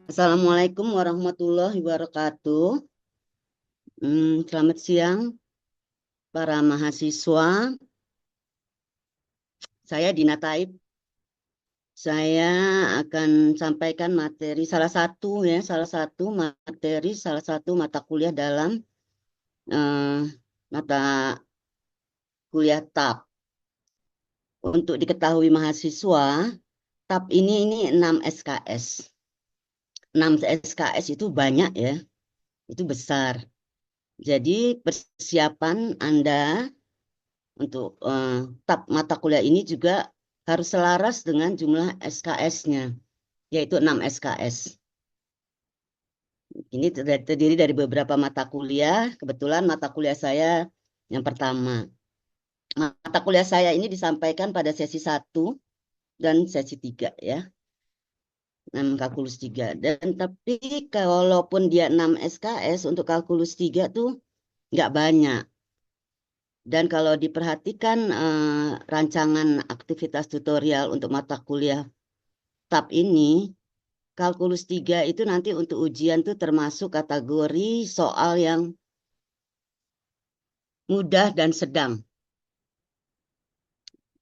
Assalamualaikum warahmatullahi wabarakatuh. Selamat siang para mahasiswa. Saya Dina Taib. Saya akan sampaikan materi salah satu materi, salah satu mata kuliah dalam eh, mata kuliah TAP. Untuk diketahui mahasiswa, TAP ini 6 SKS. 6 SKS itu banyak ya, itu besar. Jadi persiapan Anda untuk tab mata kuliah ini juga harus selaras dengan jumlah SKS-nya, yaitu 6 SKS. Ini terdiri dari beberapa mata kuliah. Kebetulan mata kuliah saya yang pertama. Mata kuliah saya ini disampaikan pada sesi 1 dan sesi 3 ya. 6 kalkulus 3. Dan tapi kalaupun dia 6 SKS untuk kalkulus 3 tuh nggak banyak. Dan kalau diperhatikan rancangan aktivitas tutorial untuk mata kuliah TAP ini, kalkulus 3 itu nanti untuk ujian tuh termasuk kategori soal yang mudah dan sedang.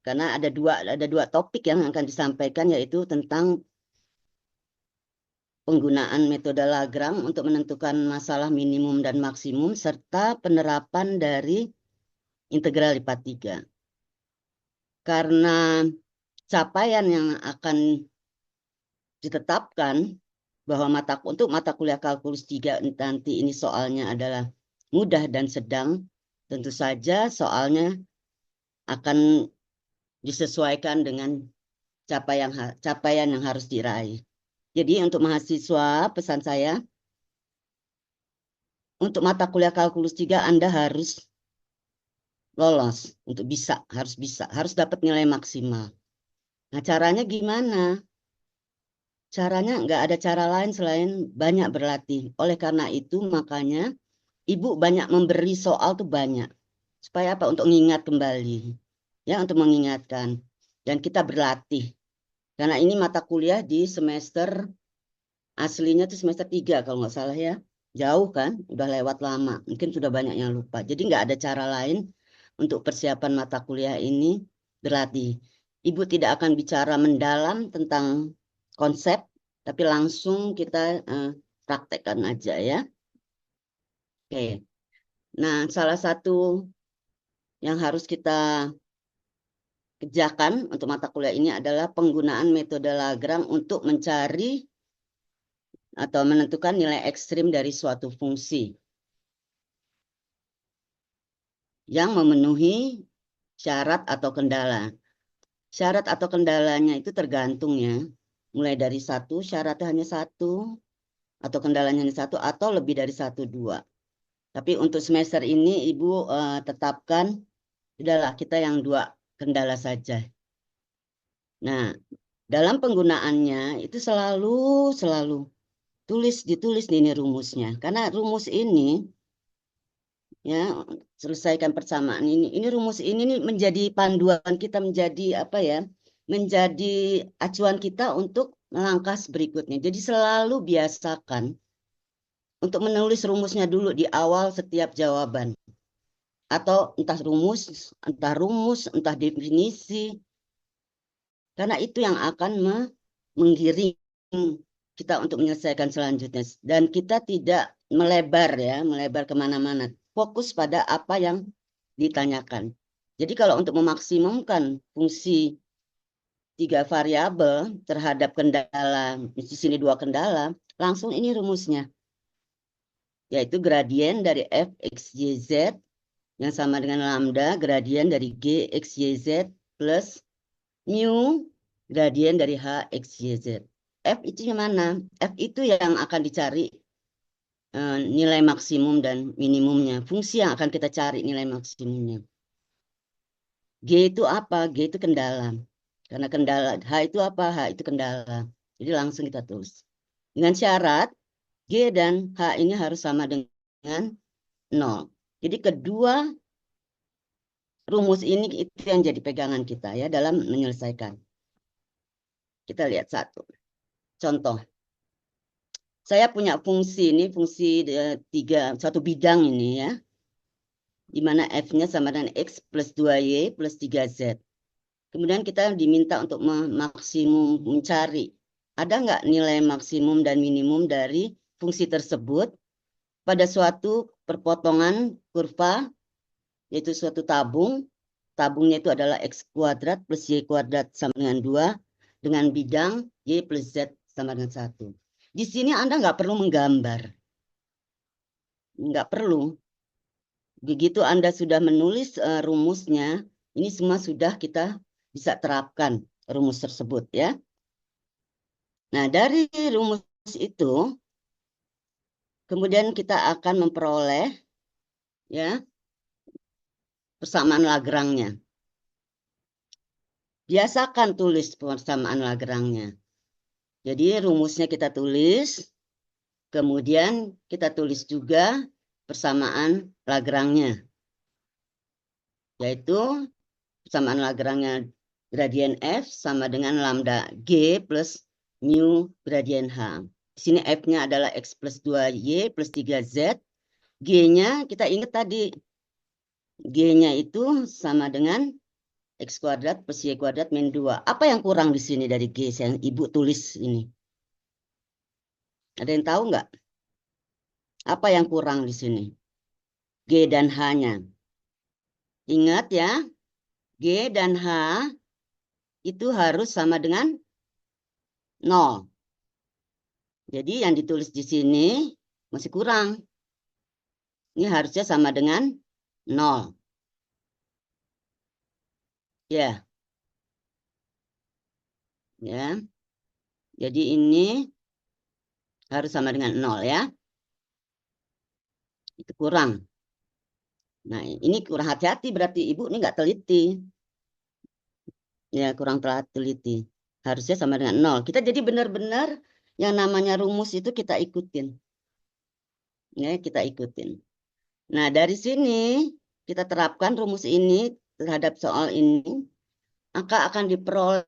Karena ada dua topik yang akan disampaikan, yaitu tentang penggunaan metode Lagrange untuk menentukan masalah minimum dan maksimum, serta penerapan dari integral lipat 3. Karena capaian yang akan ditetapkan bahwa untuk mata kuliah kalkulus 3 nanti ini soalnya adalah mudah dan sedang, tentu saja soalnya akan disesuaikan dengan capaian yang harus diraih. Jadi untuk mahasiswa, pesan saya, untuk mata kuliah kalkulus 3 Anda harus lolos, untuk harus dapat nilai maksimal. Nah, caranya gimana? Caranya nggak ada cara lain selain banyak berlatih. Oleh karena itu, makanya Ibu banyak memberi soal tuh banyak. Supaya apa? Untuk mengingat kembali. Ya, untuk mengingatkan. Dan kita berlatih. Karena ini mata kuliah di semester aslinya tuh semester 3 kalau nggak salah ya. Jauh kan? Udah lewat lama. Mungkin sudah banyak yang lupa. Jadi nggak ada cara lain untuk persiapan mata kuliah ini berlatih. Ibu tidak akan bicara mendalam tentang konsep, tapi langsung kita praktekkan aja ya. Oke. Nah, salah satu yang harus kita kerjakan untuk mata kuliah ini adalah penggunaan metode Lagrange untuk mencari atau menentukan nilai ekstrim dari suatu fungsi yang memenuhi syarat atau kendala. Syarat atau kendalanya itu tergantung ya. Mulai dari satu, syaratnya hanya satu, atau kendalanya hanya satu, atau lebih dari satu, dua. Tapi untuk semester ini Ibu tetapkan, udahlah kita yang dua kendala saja. Nah, dalam penggunaannya itu selalu ditulis ini rumusnya. Karena rumus ini ya, selesaikan persamaan ini. Ini rumus ini nih menjadi panduan kita, menjadi apa ya? Menjadi acuan kita untuk langkah berikutnya. Jadi selalu biasakan untuk menulis rumusnya dulu di awal setiap jawaban. Atau entah definisi. Karena itu yang akan menggiring kita untuk menyelesaikan selanjutnya. Dan kita tidak melebar kemana-mana. Fokus pada apa yang ditanyakan. Jadi kalau untuk memaksimumkan fungsi 3 variabel terhadap kendala, di sini 2 kendala, langsung ini rumusnya. Yaitu gradien dari f x y z yang sama dengan lambda gradien dari g x y z plus mu gradien dari h x y z. F itu yang mana? F itu yang akan dicari nilai maksimum dan minimumnya. Fungsi yang akan kita cari nilai maksimumnya. G itu apa? G itu kendala. Karena kendala, H itu apa? H itu kendala. Jadi langsung kita tulis. Dengan syarat G dan H ini harus sama dengan 0. Jadi kedua rumus ini itu yang jadi pegangan kita ya dalam menyelesaikan. Kita lihat satu. Contoh. saya punya fungsi ini, fungsi satu bidang ini ya, di mana F-nya sama dengan X plus 2Y plus 3Z. Kemudian kita diminta untuk maksimum mencari, ada nggak nilai maksimum dan minimum dari fungsi tersebut pada suatu perpotongan kurva, yaitu suatu tabung. Tabungnya itu adalah X kuadrat plus Y kuadrat sama dengan 2, dengan bidang Y plus Z sama dengan 1. Di sini Anda nggak perlu menggambar. Nggak perlu. Begitu Anda sudah menulis rumusnya, ini semua sudah kita bisa terapkan rumus tersebut ya. Nah, dari rumus itu, kemudian kita akan memperoleh ya persamaan Lagrange-nya. Biasakan tulis persamaan Lagrange-nya. Jadi rumusnya kita tulis, kemudian kita tulis juga persamaan Lagrange-nya, yaitu persamaan Lagrange gradien F sama dengan lambda G plus mu gradien H. Di sini F-nya adalah X plus 2Y plus 3Z. G-nya kita ingat tadi, G-nya itu sama dengan X kuadrat plus Y kuadrat min 2. Apa yang kurang di sini dari G yang Ibu tulis ini? Ada yang tahu nggak? Apa yang kurang di sini? G dan H-nya. Ingat ya, G dan H itu harus sama dengan 0. Jadi yang ditulis di sini masih kurang. Ini harusnya sama dengan 0. Ya. Ya. Jadi ini harus sama dengan 0 ya. Itu kurang. Nah, ini kurang hati-hati berarti Ibu ini nggak teliti. Ya, kurang teliti. Harusnya sama dengan 0. Kita jadi benar-benar yang namanya rumus itu kita ikutin. Ya, kita ikutin. Nah, dari sini kita terapkan rumus ini terhadap soal ini, maka akan diperoleh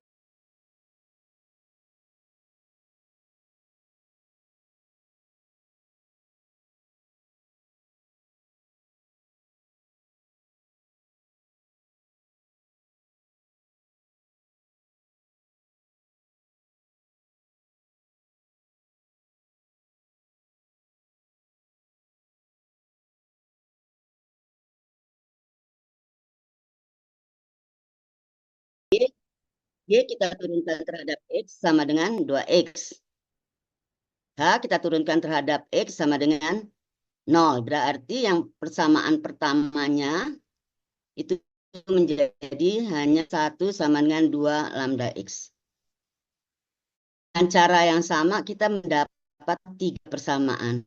Y kita turunkan terhadap X sama dengan 2X. H kita turunkan terhadap X sama dengan 0. Berarti yang persamaan pertamanya itu menjadi hanya 1 sama dengan 2 lambda X. Dengan cara yang sama kita mendapat 3 persamaan.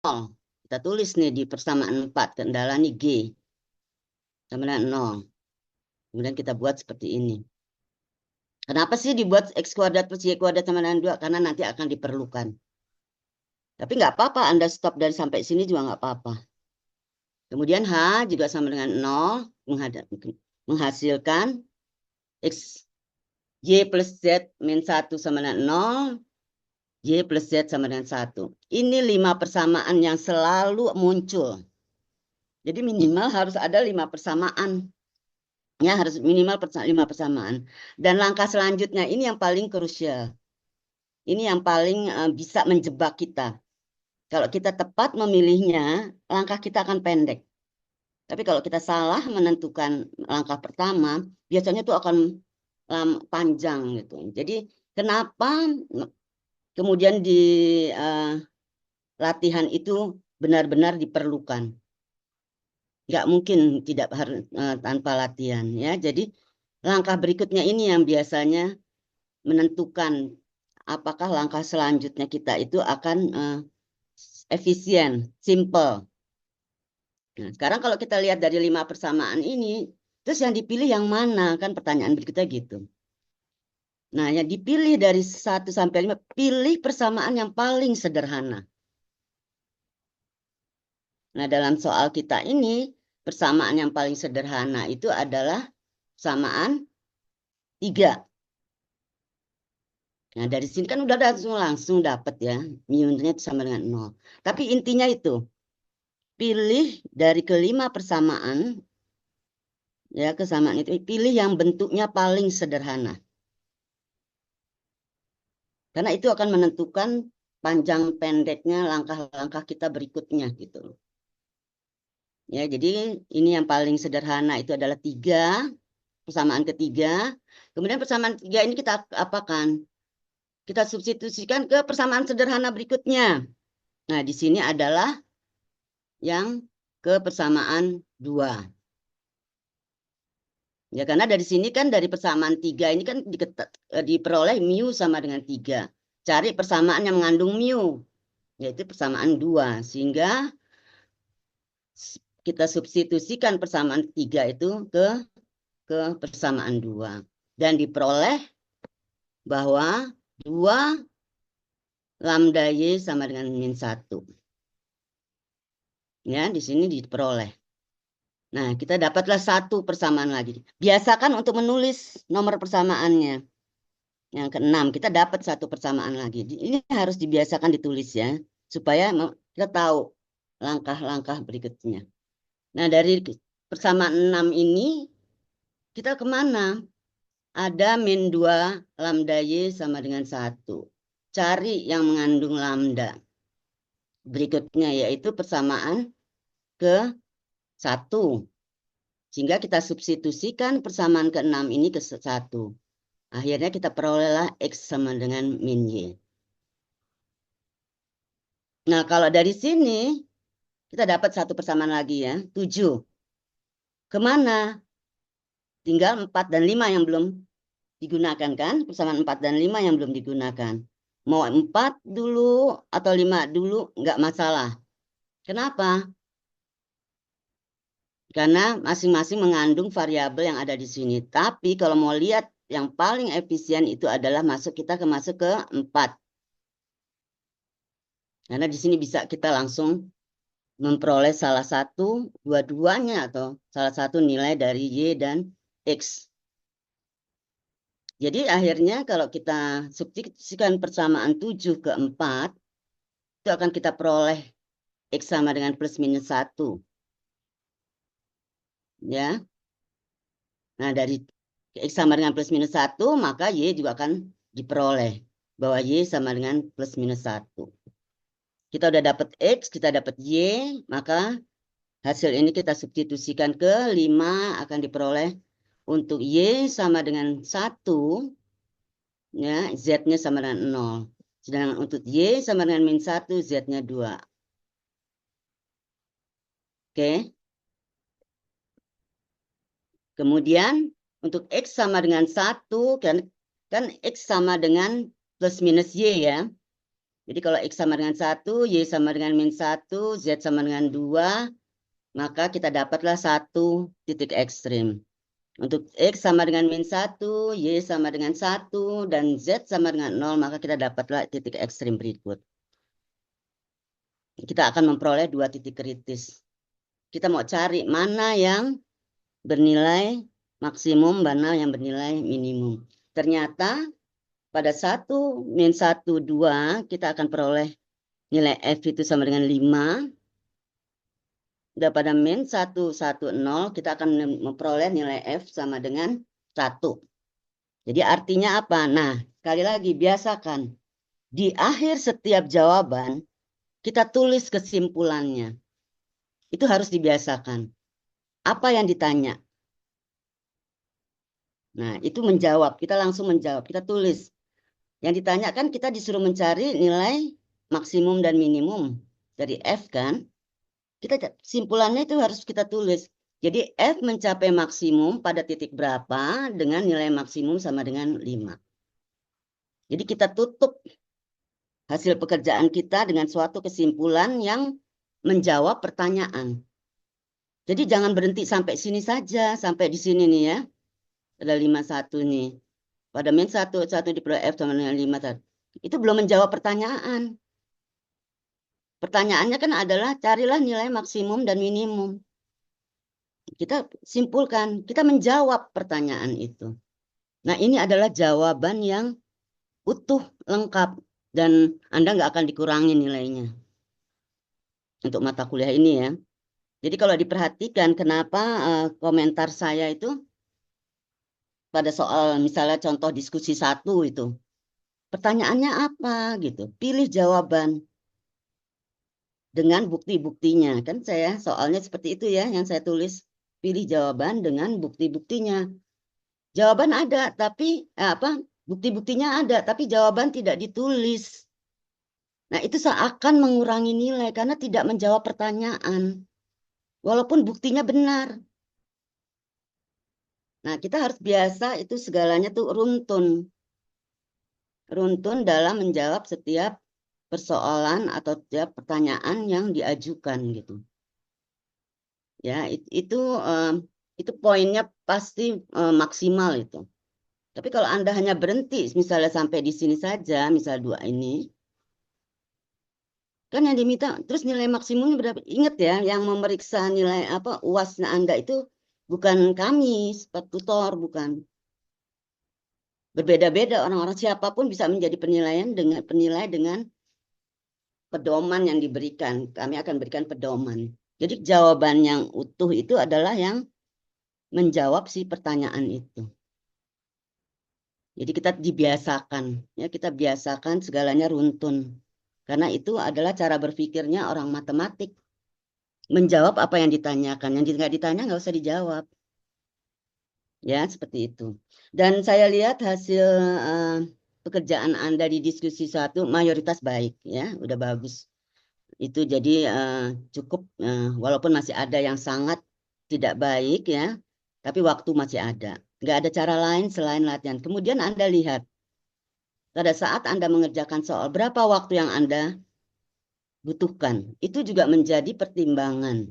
Kita tulis nih di persamaan 4, kendala nih G sama dengan 0. Kemudian kita buat seperti ini. Kenapa sih dibuat X kuadrat plus Y kuadrat sama dengan 2? Karena nanti akan diperlukan. Tapi nggak apa-apa, Anda stop dari sampai sini juga nggak apa-apa. Kemudian H juga sama dengan 0, menghasilkan X, Y plus Z min 1 sama dengan 0, Y plus Z sama dengan 1. Ini 5 persamaan yang selalu muncul. Jadi minimal harus ada 5 persamaan. Ya, harus minimal 5 persamaan. Dan langkah selanjutnya ini yang paling krusial. Ini yang paling bisa menjebak kita. Kalau kita tepat memilihnya, langkah kita akan pendek. Tapi kalau kita salah menentukan langkah pertama, biasanya itu akan panjang gitu. Jadi kenapa kemudian di latihan itu benar-benar diperlukan? Nggak mungkin tidak harus tanpa latihan ya. Jadi langkah berikutnya ini yang biasanya menentukan apakah langkah selanjutnya kita itu akan efisien, simple. Nah, sekarang kalau kita lihat dari 5 persamaan ini, terus yang dipilih yang mana? Kan pertanyaan berikutnya gitu. Nah, yang dipilih dari 1 sampai 5, pilih persamaan yang paling sederhana. Nah, dalam soal kita ini, persamaan yang paling sederhana itu adalah persamaan 3. Nah, dari sini kan udah langsung dapat ya, mu-nya sama dengan 0. Tapi intinya itu, pilih dari kelima persamaan, ya kesamaan itu, pilih yang bentuknya paling sederhana. Karena itu akan menentukan panjang pendeknya langkah-langkah kita berikutnya gitu. Ya, jadi ini yang paling sederhana itu adalah 3, persamaan ketiga. Kemudian persamaan 3 ini kita apakan? Kita substitusikan ke persamaan sederhana berikutnya. Nah, di sini adalah yang ke persamaan 2. Ya, karena dari sini kan dari persamaan 3 ini kan diperoleh mu sama dengan 3. Cari persamaan yang mengandung mu, yaitu persamaan 2. Sehingga kita substitusikan persamaan 3 itu ke persamaan 2. Dan diperoleh bahwa 2 lambda Y sama dengan min 1. Ya, di sini diperoleh. Nah, kita dapatlah 1 persamaan lagi. Biasakan untuk menulis nomor persamaannya. Yang ke-6, kita dapat 1 persamaan lagi. Ini harus dibiasakan ditulis ya, supaya kita tahu langkah-langkah berikutnya. Nah, dari persamaan 6 ini, kita kemana? Ada min 2 lambda Y sama dengan 1. Cari yang mengandung lambda. Berikutnya yaitu persamaan ke-1. Sehingga kita substitusikan persamaan ke-6 ini ke 1. Akhirnya kita perolehlah X sama dengan min Y. Nah, kalau dari sini, kita dapat 1 persamaan lagi ya, 7. Kemana? Tinggal 4 dan 5 yang belum digunakan kan? Persamaan 4 dan 5 yang belum digunakan. Mau 4 dulu atau 5 dulu, nggak masalah. Kenapa? Karena masing-masing mengandung variabel yang ada di sini. Tapi kalau mau lihat yang paling efisien itu adalah masuk ke 4. Karena di sini bisa kita langsung memperoleh salah satu, dua-duanya atau salah satu nilai dari Y dan X. Jadi akhirnya kalau kita substitusikan persamaan 7 ke 4, itu akan kita peroleh X sama dengan plus minus 1. Ya. Nah, dari X sama dengan plus minus 1, maka Y juga akan diperoleh. Bahwa Y sama dengan plus minus 1. Kita udah dapat X, kita dapat Y, maka hasil ini kita substitusikan ke 5 akan diperoleh untuk Y sama dengan 1, ya, Z-nya sama dengan 0. Sedangkan untuk Y sama dengan min 1, Z-nya 2. Oke. Kemudian untuk X sama dengan 1, kan X sama dengan plus minus Y ya. Jadi kalau X sama dengan 1, Y sama dengan min 1, Z sama dengan 2, maka kita dapatlah 1 titik ekstrim. Untuk X sama dengan min 1, Y sama dengan 1, dan Z sama dengan 0, maka kita dapatlah titik ekstrim berikut. Kita akan memperoleh 2 titik kritis. Kita mau cari mana yang bernilai maksimum, mana yang bernilai minimum. Ternyata pada 1, min 1, 2, kita akan peroleh nilai F itu sama dengan 5. Udah pada min 1, 1, 0, kita akan memperoleh nilai F sama dengan 1. Jadi artinya apa? Nah, sekali lagi biasakan. Di akhir setiap jawaban, kita tulis kesimpulannya. Itu harus dibiasakan. Apa yang ditanya? Nah, itu menjawab. Kita langsung menjawab. Kita tulis. Yang ditanyakan kita disuruh mencari nilai maksimum dan minimum dari F kan. Kesimpulannya itu harus kita tulis. Jadi F mencapai maksimum pada titik berapa dengan nilai maksimum sama dengan 5. Jadi kita tutup hasil pekerjaan kita dengan suatu kesimpulan yang menjawab pertanyaan. Jadi jangan berhenti sampai sini saja, sampai di sini nih ya. Ada 51 nih. pada min 1 di Pro F sama dengan 5 tadi. Itu belum menjawab pertanyaan. Pertanyaannya kan adalah carilah nilai maksimum dan minimum. Kita simpulkan, kita menjawab pertanyaan itu. Nah, ini adalah jawaban yang utuh, lengkap, dan Anda nggak akan dikurangi nilainya untuk mata kuliah ini ya. Jadi kalau diperhatikan kenapa komentar saya itu pada soal misalnya contoh diskusi 1 itu, pertanyaannya apa gitu, pilih jawaban dengan bukti-buktinya. Kan saya soalnya seperti itu ya yang saya tulis, pilih jawaban dengan bukti-buktinya. Jawaban ada tapi bukti-buktinya ada tapi jawaban tidak ditulis. Nah, itu seakan mengurangi nilai karena tidak menjawab pertanyaan. Walaupun buktinya benar. Nah, kita harus biasa itu segalanya tuh runtun. Runtun dalam menjawab setiap persoalan atau setiap pertanyaan yang diajukan gitu. Ya, itu poinnya pasti maksimal itu. Tapi kalau Anda hanya berhenti misalnya sampai di sini saja, misal 2 ini, kan yang diminta terus nilai maksimumnya berapa? Ingat ya, yang memeriksa nilai UASnya Anda itu bukan kami, tutor, bukan. Berbeda-beda orang-orang, siapapun bisa menjadi penilai dengan pedoman yang diberikan. Kami akan berikan pedoman. Jadi jawaban yang utuh itu adalah yang menjawab si pertanyaan itu. Jadi kita dibiasakan, ya kita biasakan segalanya runtun. Karena itu adalah cara berpikirnya orang matematik. Menjawab apa yang ditanyakan, yang nggak ditanya nggak usah dijawab. Ya, seperti itu. Dan saya lihat hasil pekerjaan Anda di diskusi 1 mayoritas baik, ya, udah bagus. Itu jadi cukup, walaupun masih ada yang sangat tidak baik ya, tapi waktu masih ada. Nggak ada cara lain selain latihan. Kemudian Anda lihat, pada saat Anda mengerjakan soal, berapa waktu yang Anda butuhkan. Itu juga menjadi pertimbangan.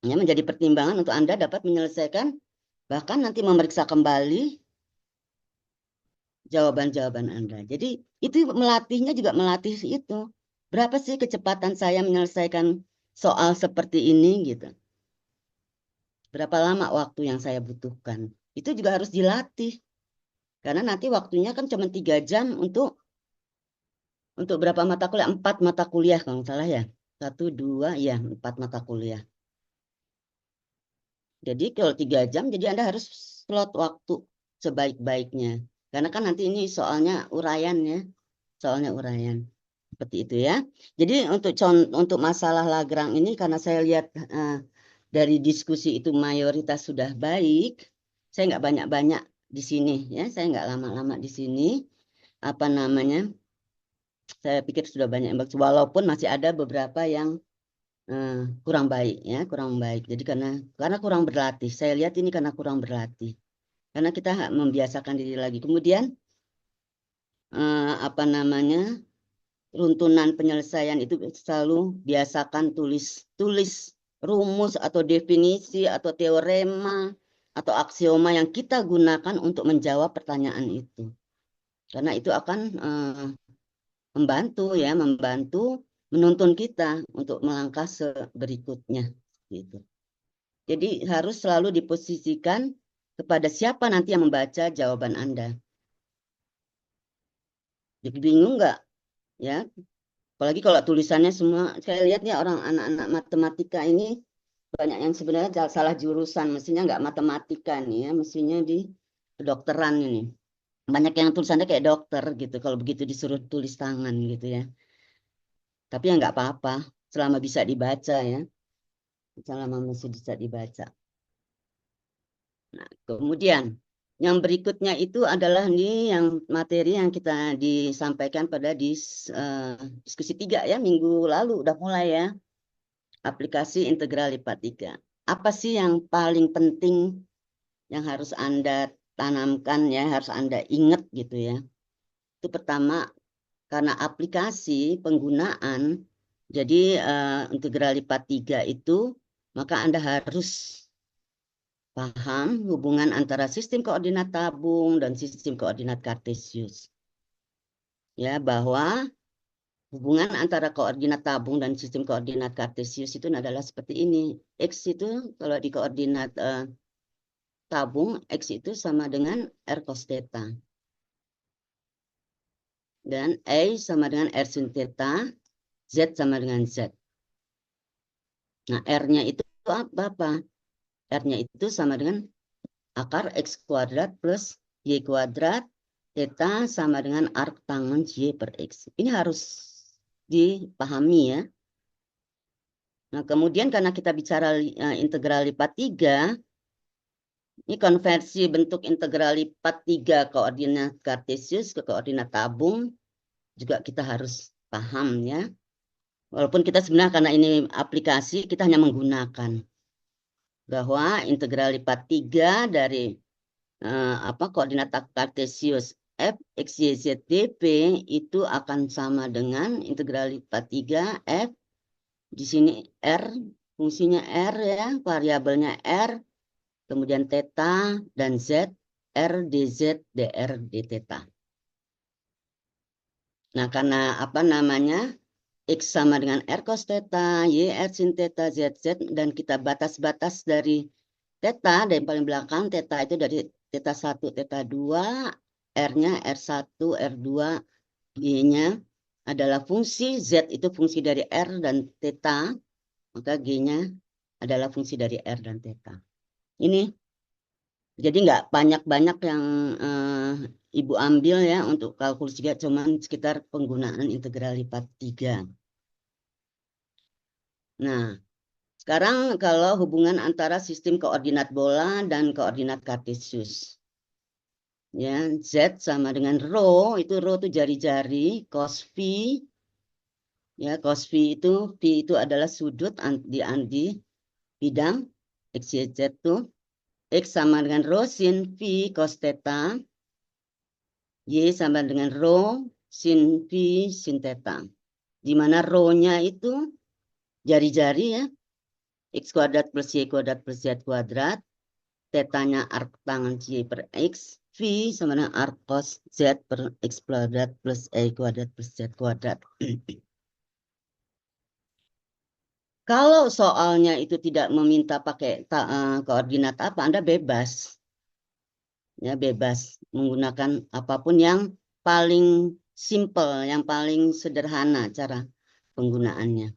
Ya, menjadi pertimbangan untuk Anda dapat menyelesaikan, bahkan nanti memeriksa kembali jawaban-jawaban Anda. Jadi itu melatihnya juga melatih itu. Berapa sih kecepatan saya menyelesaikan soal seperti ini gitu. Berapa lama waktu yang saya butuhkan. Itu juga harus dilatih. Karena nanti waktunya kan cuma 3 jam untuk berapa mata kuliah? 4 mata kuliah kalau salah ya. 1, 2, ya 4 mata kuliah. Jadi kalau 3 jam, jadi Anda harus slot waktu sebaik-baiknya. Karena kan nanti ini soalnya uraian ya. Soalnya uraian. Seperti itu ya. Jadi untuk masalah Lagrange ini karena saya lihat dari diskusi itu mayoritas sudah baik. Saya nggak banyak-banyak di sini ya. Saya nggak lama-lama di sini. Apa namanya? Saya pikir sudah banyak yang bagus. Walaupun masih ada beberapa yang kurang baik ya, kurang baik. Jadi karena kurang berlatih. Saya lihat ini karena kurang berlatih. Karena kita membiasakan diri lagi. Kemudian apa namanya? Runtunan penyelesaian itu selalu biasakan tulis rumus atau definisi atau teorema atau aksioma yang kita gunakan untuk menjawab pertanyaan itu. Karena itu akan membantu menuntun kita untuk melangkah berikutnya gitu. Jadi harus selalu diposisikan kepada siapa nanti yang membaca jawaban Anda. Jadi bingung nggak? Ya, apalagi kalau tulisannya semua, saya lihatnya orang anak-anak matematika ini banyak yang sebenarnya salah jurusan, mestinya nggak matematika nih ya, mestinya di kedokteran ini. Banyak yang tulisannya kayak dokter gitu, kalau begitu disuruh tulis tangan gitu ya. Tapi ya nggak apa-apa, selama bisa dibaca ya, selama masih bisa dibaca. Nah, kemudian yang berikutnya itu adalah nih yang materi yang kita disampaikan pada diskusi 3 ya, minggu lalu udah mulai ya. Aplikasi integral lipat 3. Apa sih yang paling penting yang harus Anda tanamkan ya, harus Anda ingat gitu ya. Itu pertama, karena aplikasi penggunaan, jadi integral lipat 3 itu, maka Anda harus paham hubungan antara sistem koordinat tabung dan sistem koordinat kartesius. Ya, bahwa hubungan antara koordinat tabung dan sistem koordinat kartesius itu adalah seperti ini. X itu kalau di koordinat tabung, X itu sama dengan R cos theta. Dan A sama dengan R sin theta, Z sama dengan Z. Nah, R-nya itu apa? R-nya itu sama dengan akar X kuadrat plus Y kuadrat, theta sama dengan arc tangen Y per X. Ini harus dipahami ya. Nah, kemudian karena kita bicara integral lipat 3, ini konversi bentuk integral lipat 3 koordinat kartesius ke koordinat tabung juga kita harus paham ya. Walaupun kita sebenarnya karena ini aplikasi, kita hanya menggunakan bahwa integral lipat 3 dari koordinat kartesius f x y z dp itu akan sama dengan integral lipat 3 f di sini r, fungsinya r ya, variabelnya r, kemudian theta dan z, r dz dr d theta. Nah, karena apa namanya? X sama dengan R cos theta, Y R sin theta, Z Z, dan kita batas-batas dari theta, dari paling belakang theta itu dari theta 1, theta 2, R-nya R1, R2, G-nya adalah fungsi, Z itu fungsi dari R dan theta, maka G-nya adalah fungsi dari R dan theta. Ini, jadi nggak banyak-banyak yang Ibu ambil ya untuk kalkulus 3, cuman sekitar penggunaan integral lipat 3. Nah, sekarang kalau hubungan antara sistem koordinat bola dan koordinat kartesius. Ya, Z sama dengan rho, itu rho itu jari-jari, cos phi. Ya, cos phi itu adalah sudut di bidang X, Y, Z tuh. X sama dengan rho sin phi cos theta. Y sama dengan rho sin phi sin theta. Di mana rho-nya itu jari-jari ya. X kuadrat plus Y kuadrat plus Z kuadrat. Tetanya arc tangen Y per X. V sama dengan arc cos Z per X kuadrat plus Y kuadrat plus Z kuadrat. Kalau soalnya itu tidak meminta pakai koordinat apa, Anda bebas. Ya, bebas menggunakan apapun yang paling simple, yang paling sederhana cara penggunaannya.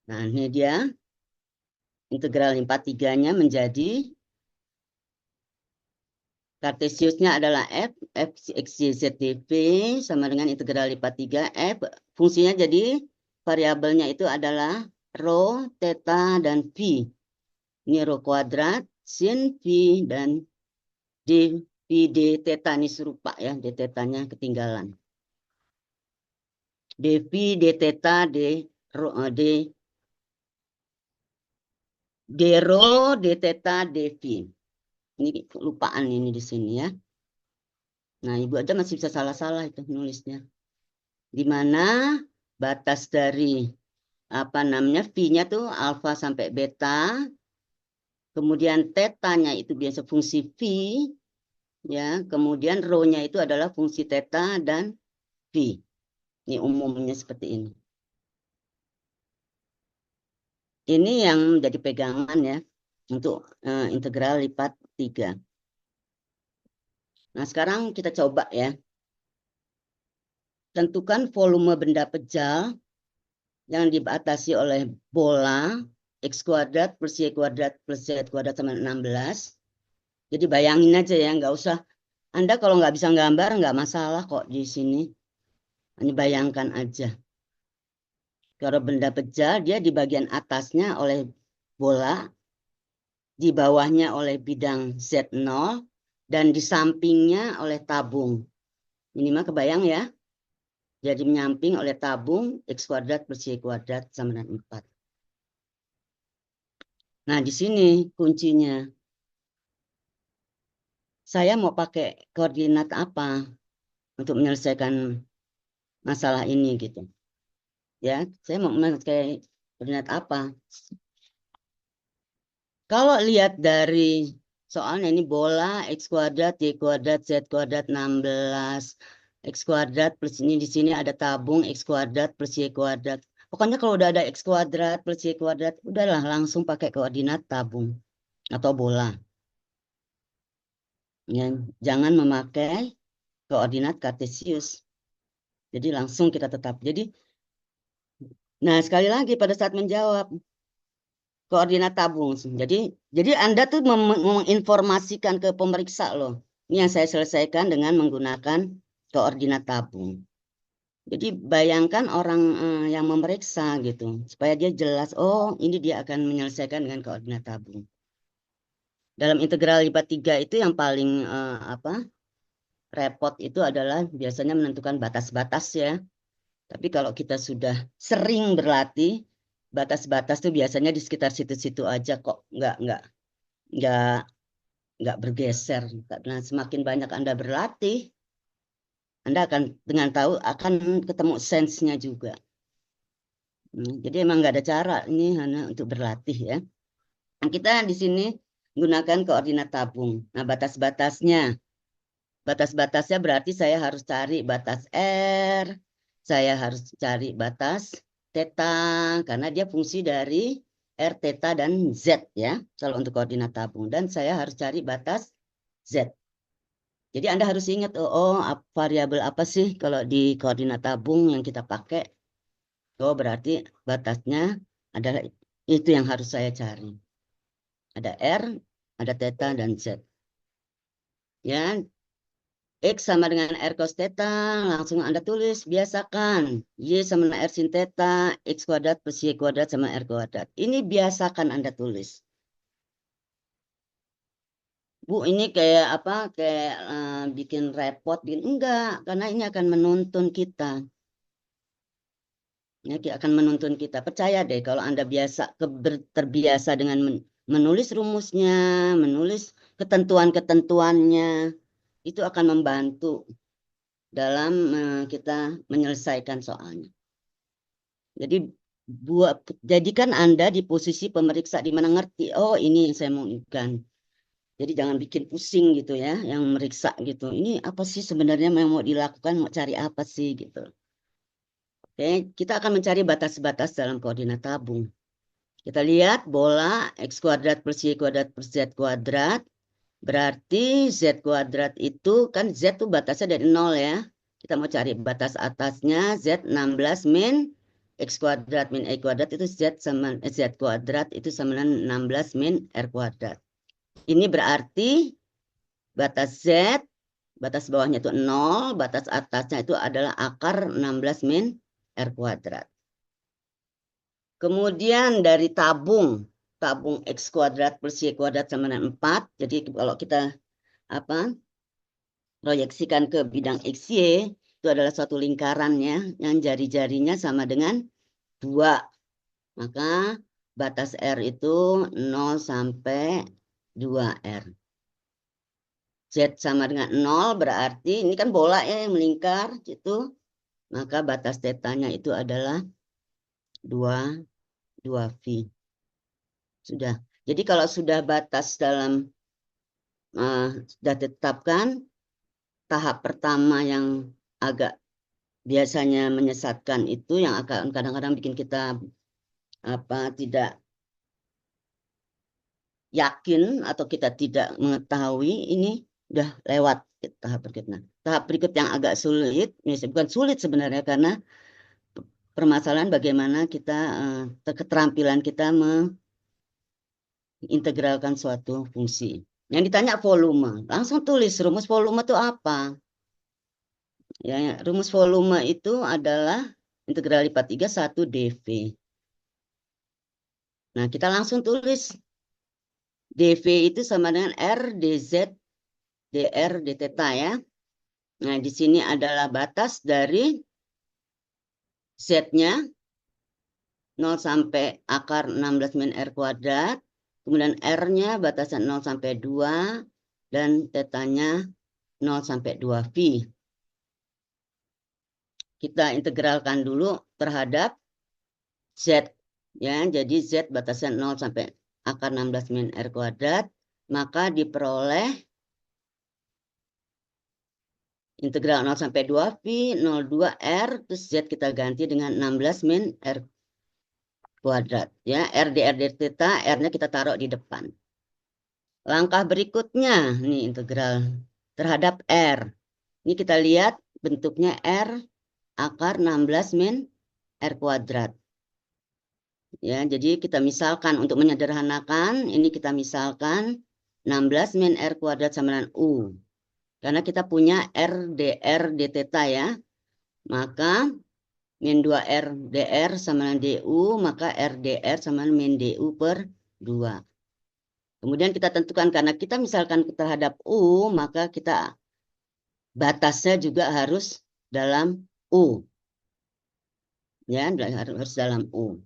Nah, ini dia integral 43-nya menjadi kartesiusnya adalah F, F X, Y, Z, dV sama dengan integral lipat 3 F. Fungsinya jadi variabelnya itu adalah rho, theta, dan phi. Ini rho kuadrat, sin, phi, dan d, phi, d, theta. Ini serupa ya, d, theta-nya ketinggalan. D, phi, d, theta, d, rho, d, rho, d, theta, d, phi. Ini lupaan ini di sini ya. Nah, Ibu aja masih bisa salah-salah itu nulisnya. Di mana batas dari apa namanya phi-nya tuh alfa sampai beta, kemudian theta-nya itu biasa fungsi phi, ya, kemudian rho-nya itu adalah fungsi theta dan phi. Ini umumnya seperti ini. Ini yang menjadi pegangan ya untuk integral lipat 3. Nah, sekarang kita coba ya. Tentukan volume benda pejal yang dibatasi oleh bola X kuadrat plus Y kuadrat plus Z kuadrat sama 16. Jadi bayangin aja ya, nggak usah. Anda kalau nggak bisa gambar, nggak masalah kok di sini. Hanya bayangkan aja. Kalau benda pejal, dia di bagian atasnya oleh bola, di bawahnya oleh bidang Z0, dan di sampingnya oleh tabung. Minimal kebayang ya. Jadi menyamping oleh tabung X kuadrat plus Y kuadrat sama dengan 4. Nah, di sini kuncinya. Saya mau pakai koordinat apa untuk menyelesaikan masalah ini gitu. Ya, saya mau pakai koordinat apa? Kalau lihat dari soalnya ini bola X kuadrat, Y kuadrat, Z kuadrat 16. X kuadrat plus ini di sini ada tabung X kuadrat plus Y kuadrat. Pokoknya kalau udah ada X kuadrat plus Y kuadrat, udahlah langsung pakai koordinat tabung atau bola. Ya, jangan memakai koordinat kartesius. Jadi langsung kita tetap. Nah sekali lagi pada saat menjawab koordinat tabung. Jadi Anda tuh menginformasikan ke pemeriksa loh. Ini yang saya selesaikan dengan menggunakan koordinat tabung. Jadi bayangkan orang yang memeriksa gitu, supaya dia jelas, oh ini dia akan menyelesaikan dengan koordinat tabung. Dalam integral lipat 3 itu yang paling repot itu adalah biasanya menentukan batas-batas ya. Tapi kalau kita sudah sering berlatih, batas-batas tuh biasanya di sekitar situ-situ aja kok, nggak nggak bergeser. Karena semakin banyak Anda berlatih, Anda akan dengan tahu akan ketemu sense-nya juga. Jadi emang nggak ada cara ini hanya untuk berlatih ya. Nah, kita di sini gunakan koordinat tabung. Nah, batas-batasnya berarti saya harus cari batas R, saya harus cari batas theta karena dia fungsi dari R, theta, dan Z ya. Kalau untuk koordinat tabung. Dan saya harus cari batas Z. Jadi Anda harus ingat, variabel apa sih kalau di koordinat tabung yang kita pakai. Oh, berarti batasnya adalah itu yang harus saya cari. Ada R, ada theta, dan Z. Ya, X sama dengan R cos theta, langsung Anda tulis, biasakan. Y sama dengan R sin theta, X kuadrat plus Y kuadrat sama R kuadrat. Ini biasakan Anda tulis. Bu, ini kayak apa? Kayak bikin repot, enggak, karena ini akan menuntun kita. Ya, dia akan menuntun kita. Percaya deh kalau Anda terbiasa dengan menulis rumusnya, menulis ketentuan-ketentuannya, itu akan membantu dalam kita menyelesaikan soalnya. Jadi jadikan Anda di posisi pemeriksa di mana ngerti, oh ini yang saya mau ikan. Jadi jangan bikin pusing gitu ya, yang meriksa gitu. Ini apa sih sebenarnya yang mau dilakukan, mau cari apa sih gitu. Oke, kita akan mencari batas-batas dalam koordinat tabung. Kita lihat bola X kuadrat plus Y kuadrat plus Z kuadrat. Berarti Z kuadrat itu kan Z itu batasnya dari 0 ya. Kita mau cari batas atasnya Z 16 min X kuadrat min Y kuadrat itu Z kuadrat itu sama dengan 16 min R kuadrat. Ini berarti batas Z, batas bawahnya itu 0, batas atasnya itu adalah akar 16 min R kuadrat. Kemudian dari tabung X kuadrat plus Y kuadrat sama dengan 4. Jadi kalau kita proyeksikan ke bidang XY, itu adalah suatu lingkarannya yang jari-jarinya sama dengan 2. Maka batas R itu 0 sampai 2R. Z sama dengan 0 berarti ini kan bola ya yang melingkar gitu. Maka batas tetanya itu adalah 2V. Sudah. Jadi kalau sudah batas dalam sudah ditetapkan, tahap pertama yang agak biasanya menyesatkan itu yang akan kadang-kadang bikin kita tidak yakin atau kita tidak mengetahui ini udah lewat tahap berikutnya. Tahap berikut yang agak sulit, bukan sulit sebenarnya karena permasalahan bagaimana kita keterampilan kita mengintegralkan suatu fungsi. Yang ditanya volume, langsung tulis rumus volume itu apa? Ya, rumus volume itu adalah integral lipat 3 1 dV. Nah, kita langsung tulis dV itu sama dengan R dZ dr dθ ya. Nah, di sini adalah batas dari Z-nya 0 sampai akar 16 min R kuadrat. Kemudian R-nya batasnya 0 sampai 2 dan θ-nya 0 sampai 2V. Kita integralkan dulu terhadap Z. Ya, jadi Z batasnya 0 sampai akar 16 min R kuadrat, maka diperoleh integral 0 sampai 2 pi 02 R, terus Z kita ganti dengan 16 min R kuadrat. Ya, R dr theta, R-nya kita taruh di depan. Langkah berikutnya, nih integral terhadap R. Ini kita lihat bentuknya R akar 16 min R kuadrat. Ya, jadi kita misalkan untuk menyederhanakan, ini kita misalkan 16 min R kuadrat sama dengan U. Karena kita punya R dr d theta ya. Maka min 2R dr sama dengan DU, maka R dr sama dengan min DU per 2. Kemudian kita tentukan karena kita misalkan terhadap U, maka kita batasnya juga harus dalam U. Ya, harus dalam U.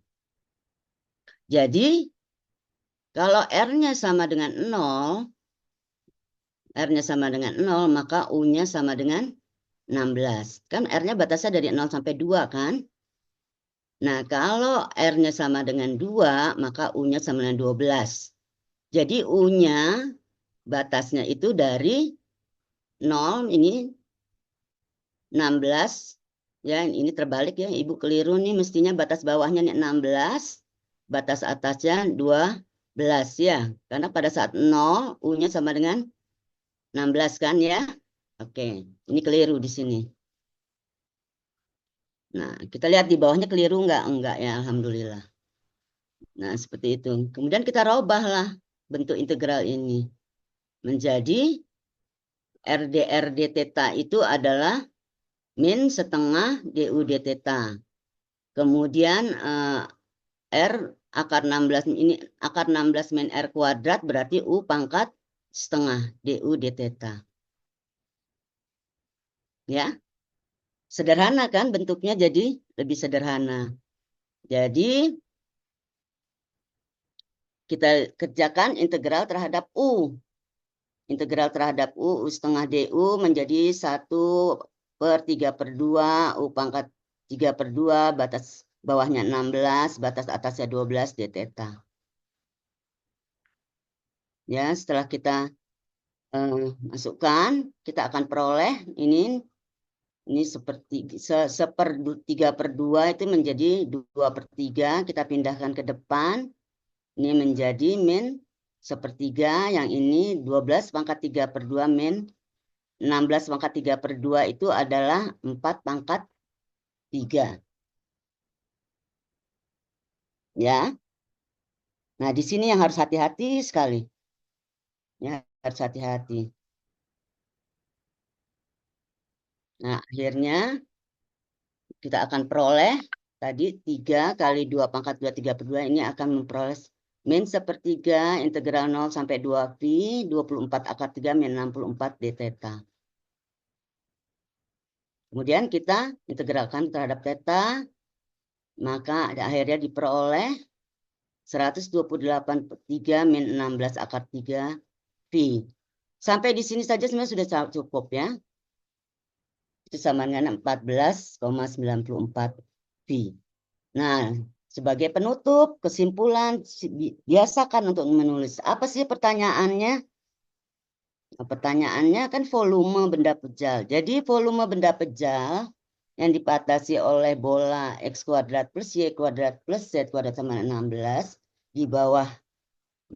Jadi, kalau R-nya sama dengan 0, R-nya sama dengan 0, maka U-nya sama dengan 16. Kan R-nya batasnya dari 0 sampai 2 kan? Nah, kalau R-nya sama dengan 2, maka U-nya sama dengan 12. Jadi U-nya batasnya itu dari 0, ini 16. Ya, ini terbalik ya. Ibu keliru nih, mestinya batas bawahnya nih 16, batas atasnya 12 ya. Karena pada saat 0, U-nya sama dengan 16 kan ya. Oke, ini keliru di sini. Nah, kita lihat di bawahnya keliru enggak? Enggak ya, alhamdulillah. Nah, seperti itu. Kemudian kita robahlah bentuk integral ini. Menjadi RdR d theta itu adalah min setengah du d theta. Kemudian R akar 16 ini akar 16 min R kuadrat berarti U pangkat setengah du d theta. Ya. Sederhana kan bentuknya, jadi lebih sederhana. Jadi kita kerjakan integral terhadap U. Integral terhadap U setengah DU menjadi 1/3/2 U pangkat 3/2, batas bawahnya 16, batas atasnya 12 d theta. Ya, setelah kita masukkan, kita akan peroleh ini seperti 1/3/2 itu menjadi 2/3, kita pindahkan ke depan. Ini menjadi min 1/3, yang ini 12 pangkat 3/2 min 16 pangkat 3/2 itu adalah 4 pangkat 3. Ya. Nah, di sini yang harus hati-hati sekali. Ya, harus hati-hati. Nah, akhirnya kita akan peroleh tadi 3 kali 2 pangkat 2 3/2 ini akan memperoleh min 1/3 integral 0 sampai 2 pi 24 akar 3 min 64 d theta. Kemudian kita integralkan terhadap theta, maka akhirnya diperoleh 128/3 min 16 akar 3 pi. Sampai di sini saja sebenarnya sudah cukup ya. Itu sama dengan 14,94 pi. Nah, sebagai penutup, kesimpulan, biasakan untuk menulis. Apa sih pertanyaannya? Pertanyaannya kan volume benda pejal. Jadi volume benda pejal yang dibatasi oleh bola X kuadrat plus Y kuadrat plus Z kuadrat sama 16 di bawah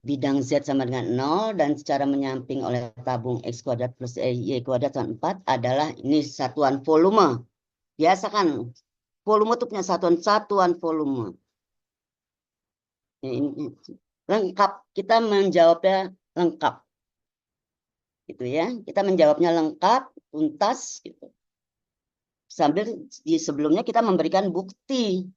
bidang Z sama dengan 0 dan secara menyamping oleh tabung X kuadrat plus Y kuadrat sama 4 adalah ini satuan volume. Biasakan volume itu punya satuan volume. Ini lengkap, kita menjawabnya lengkap. Gitu ya. Kita menjawabnya lengkap, tuntas gitu. Sambil di sebelumnya kita memberikan bukti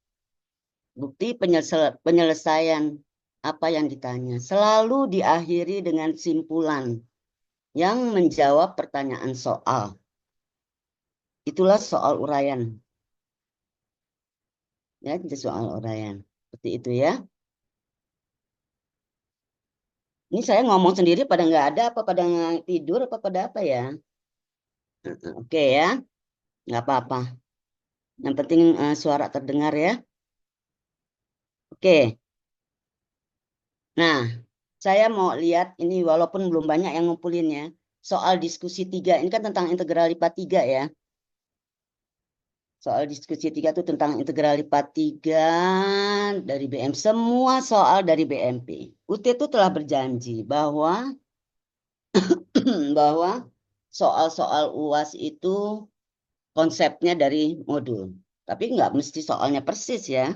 penyelesaian apa yang ditanya. Selalu diakhiri dengan simpulan yang menjawab pertanyaan soal. Itulah soal uraian. Ya, itu soal uraian. Seperti itu ya. Ini saya ngomong sendiri pada nggak ada apa pada tidur apa pada apa ya. Oke ya, nggak apa-apa. Yang penting suara terdengar ya. Oke. Nah, saya mau lihat ini walaupun belum banyak yang ngumpulinnya. Soal diskusi 3, ini kan tentang integral lipat 3 ya. Soal diskusi 3 itu tentang integral lipat 3 dari BM. Semua soal dari BMP. UT itu telah berjanji bahwa bahwa soal-soal UAS itu konsepnya dari modul. Tapi nggak mesti soalnya persis ya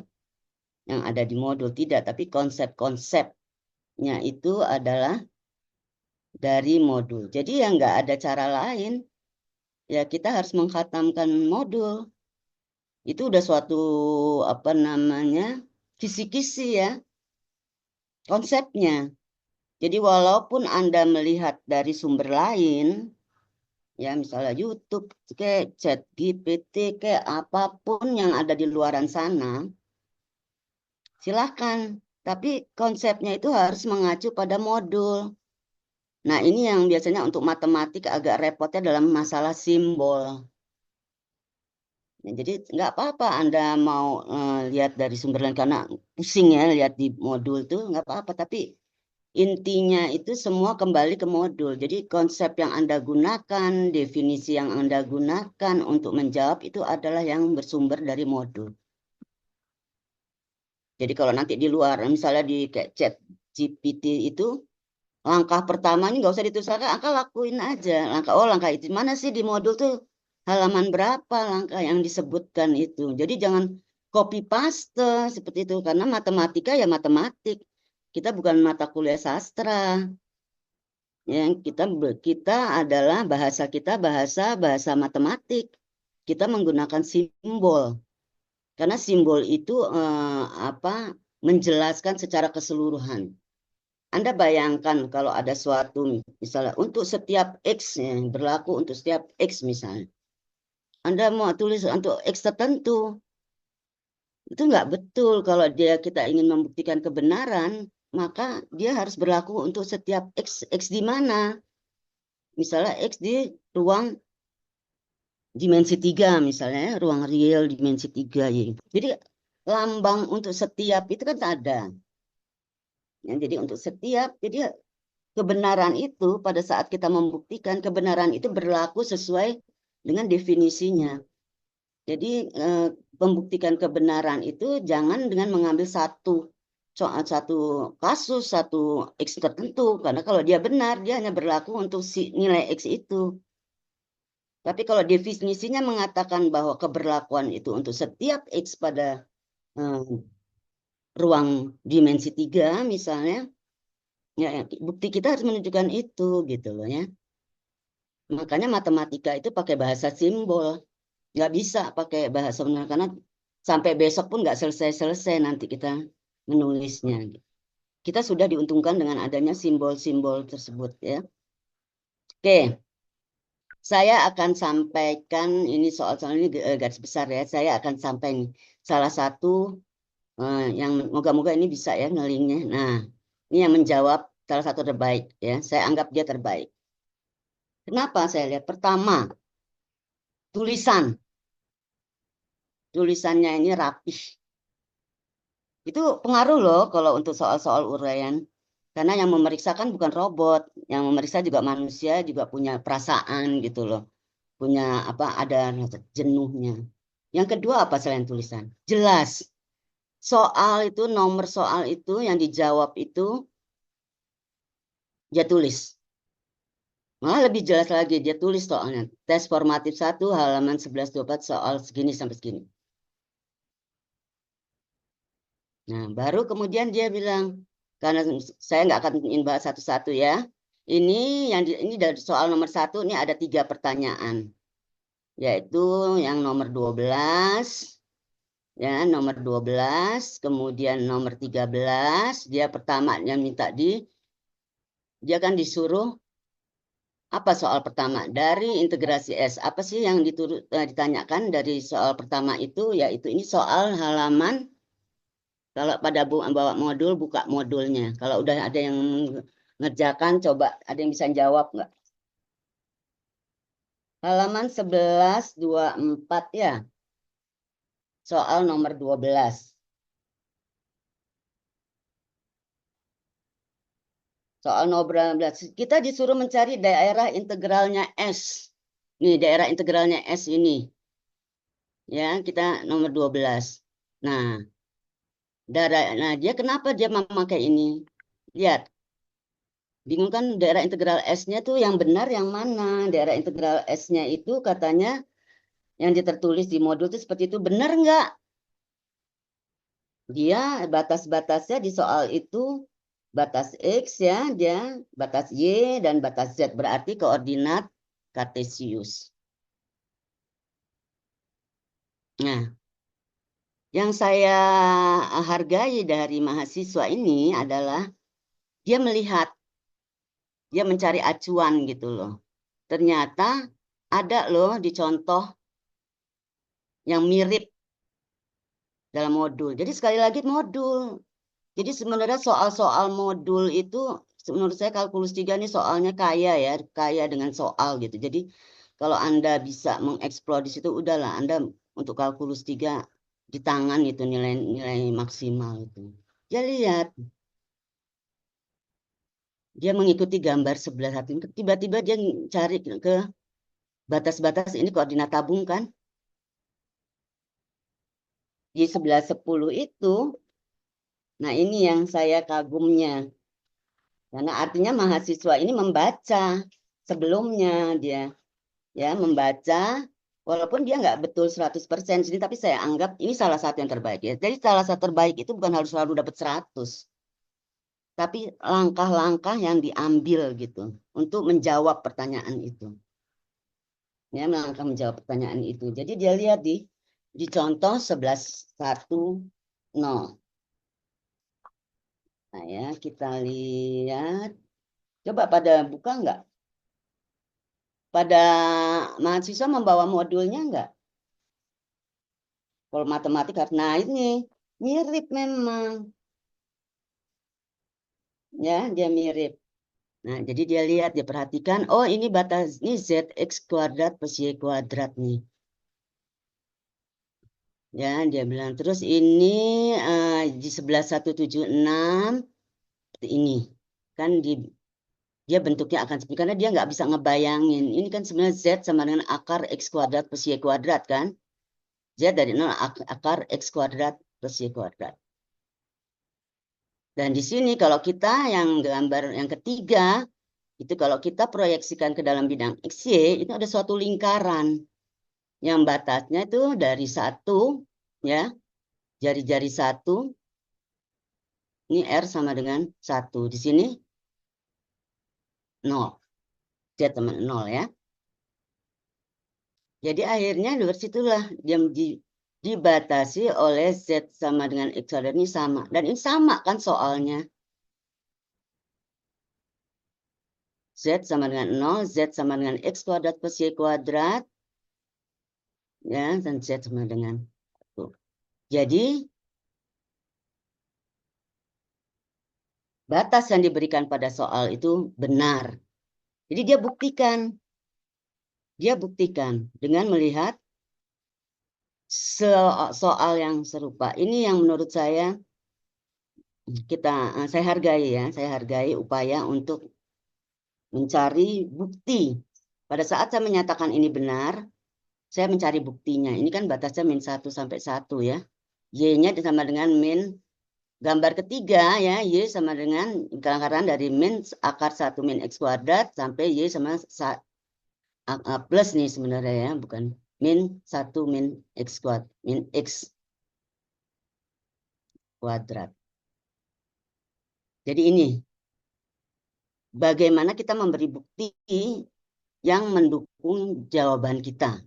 yang ada di modul. Tidak, tapi konsep-konsepnya itu adalah dari modul. Jadi ya nggak ada cara lain. Ya kita harus mengkhatamkan modul. Itu udah suatu apa namanya kisi-kisi ya konsepnya. Jadi walaupun Anda melihat dari sumber lain, ya misalnya YouTube, kayak ChatGPT, kayak apapun yang ada di luaran sana, silahkan. Tapi konsepnya itu harus mengacu pada modul. Nah ini yang biasanya untuk matematik agak repotnya dalam masalah simbol. Ya, jadi nggak apa-apa Anda mau lihat dari sumber lain karena pusing ya lihat di modul tuh nggak apa-apa. Tapi intinya itu semua kembali ke modul. Jadi konsep yang Anda gunakan, definisi yang Anda gunakan untuk menjawab itu adalah yang bersumber dari modul. Jadi kalau nanti di luar, misalnya di kayak chat GPT itu, langkah pertamanya nggak usah dituliskan, angka lakuin aja. Langkah itu mana sih di modul tuh halaman berapa langkah yang disebutkan itu. Jadi jangan copy paste seperti itu karena matematika ya matematik. Kita bukan mata kuliah sastra. Yang kita adalah bahasa matematik. Kita menggunakan simbol karena simbol itu apa menjelaskan secara keseluruhan. Anda bayangkan kalau ada suatu misalnya untuk setiap X ya, berlaku untuk setiap X misalnya. Anda mau tulis untuk X tertentu. Itu nggak betul kalau kita ingin membuktikan kebenaran, maka dia harus berlaku untuk setiap X. X di mana? Misalnya X di ruang dimensi 3 misalnya, ya, ruang real dimensi 3. Ya. Jadi lambang untuk setiap itu kan ada. Ya, jadi untuk setiap, jadi kebenaran itu pada saat kita membuktikan kebenaran itu berlaku sesuai dengan definisinya. Jadi membuktikan kebenaran itu jangan dengan mengambil satu kasus, satu X tertentu. Karena kalau dia benar, dia hanya berlaku untuk si nilai X itu. Tapi kalau definisinya mengatakan bahwa keberlakuan itu untuk setiap X pada ruang dimensi 3 misalnya, ya bukti kita harus menunjukkan itu gitu loh ya. Makanya matematika itu pakai bahasa simbol. Nggak bisa pakai bahasa benar karena sampai besok pun nggak selesai-selesai nanti kita menulisnya. Kita sudah diuntungkan dengan adanya simbol-simbol tersebut ya. Oke, saya akan sampaikan ini soal-soal ini garis besar ya. Saya akan sampaikan salah satu yang moga-moga ini bisa ya ngelinknya. Nah, ini yang menjawab salah satu terbaik ya. Saya anggap dia terbaik. Kenapa saya lihat? Pertama, tulisan. Tulisannya ini rapih. Itu pengaruh loh kalau untuk soal-soal uraian. Karena yang memeriksa kan bukan robot. Yang memeriksa juga manusia, juga punya perasaan gitu loh. Punya apa, ada rasa jenuhnya. Yang kedua apa selain tulisan? Jelas. Soal itu, nomor soal itu yang dijawab itu dia tulis. Malah lebih jelas lagi, dia tulis soalnya. Tes formatif 1 halaman 1124 soal segini sampai segini. Nah, baru kemudian dia bilang, karena saya nggak akan bahas satu-satu ya. Ini ini dari soal nomor 1, ini ada 3 pertanyaan. Yaitu yang nomor 12, ya, nomor 12, kemudian nomor 13, dia pertama yang minta dia kan disuruh apa soal pertama dari integrasi S. Apa sih yang ditanyakan dari soal pertama itu? Yaitu ini soal halaman. Kalau pada bawa modul, buka modulnya. Kalau udah ada yang ngerjakan, coba ada yang bisa jawab nggak? Halaman 1124 ya, soal nomor 12. Soal nomor 12. Kita disuruh mencari daerah integralnya S. Nih, daerah integralnya S ini. Ya, kita nomor 12. Nah, dia kenapa dia memakai ini? Lihat, bingung kan daerah integral S-nya tuh yang benar yang mana? Daerah integral S-nya itu katanya yang tertulis di modul itu seperti itu. Benar nggak? Dia batas-batasnya di soal itu batas X ya, dia batas Y dan batas Z berarti koordinat kartesius. Nah, yang saya hargai dari mahasiswa ini adalah dia melihat, dia mencari acuan gitu loh. Ternyata ada loh di contoh yang mirip dalam modul. Jadi sekali lagi modul. Jadi sebenarnya soal-soal modul itu menurut saya kalkulus 3 ini soalnya kaya ya, kaya dengan soal gitu. Jadi kalau Anda bisa mengeksplor di situ udahlah Anda untuk kalkulus 3 di tangan itu nilai-nilai maksimal itu. Dia lihat dia mengikuti gambar sebelah satu. Tiba-tiba dia cari ke batas-batas ini koordinat tabung kan. Di sebelah 10 itu, nah ini yang saya kagumnya. Karena artinya mahasiswa ini membaca sebelumnya dia ya membaca walaupun dia nggak betul 100% sini tapi saya anggap ini salah satu yang terbaik ya. Jadi salah satu terbaik itu bukan harus selalu dapat 100 tapi langkah-langkah yang diambil gitu untuk menjawab pertanyaan itu. Ya, melangkah menjawab pertanyaan itu. Jadi dia lihat di contoh 11.1.0. Nah ya, kita lihat. Coba pada buka nggak? Pada mahasiswa membawa modulnya nggak? Kalau matematik, nah ini mirip memang. Ya, dia mirip. Nah, jadi dia lihat, dia perhatikan, oh ini batas, ini ZX kuadrat plus Y kuadrat nih. Ya, dia bilang, terus ini di 11.176, ini. Kan dia bentuknya akan seperti, karena dia nggak bisa ngebayangin. Ini kan sebenarnya Z sama dengan akar X kuadrat plus Y kuadrat kan. Z dari 0 akar X kuadrat plus Y kuadrat. Dan di sini kalau kita yang gambar yang ketiga, itu kalau kita proyeksikan ke dalam bidang XY, itu ada suatu lingkaran yang batasnya itu dari 1, ya, jari-jari 1, ini R sama dengan 1. Di sini 0, Z sama 0 ya. Jadi akhirnya dari situlah dia dibatasi oleh Z sama dengan X kuadrat ini sama. Dan ini sama kan soalnya. Z sama dengan 0, Z sama dengan X kuadrat plus Y kuadrat. Ya, dan Z sama dengan 1. Jadi, batas yang diberikan pada soal itu benar. Jadi dia buktikan. Dia buktikan dengan melihat soal yang serupa. Ini yang menurut saya saya hargai ya. Saya hargai upaya untuk mencari bukti. Pada saat saya menyatakan ini benar, saya mencari buktinya. Ini kan batasnya min 1 sampai 1 ya. Y-nya sama dengan min gambar ketiga ya, Y sama dengan karena dari min akar 1 min X kuadrat sampai Y sama plus nih sebenarnya ya, bukan min 1 min X kuadrat, min X kuadrat. Jadi ini, bagaimana kita memberi bukti yang mendukung jawaban kita.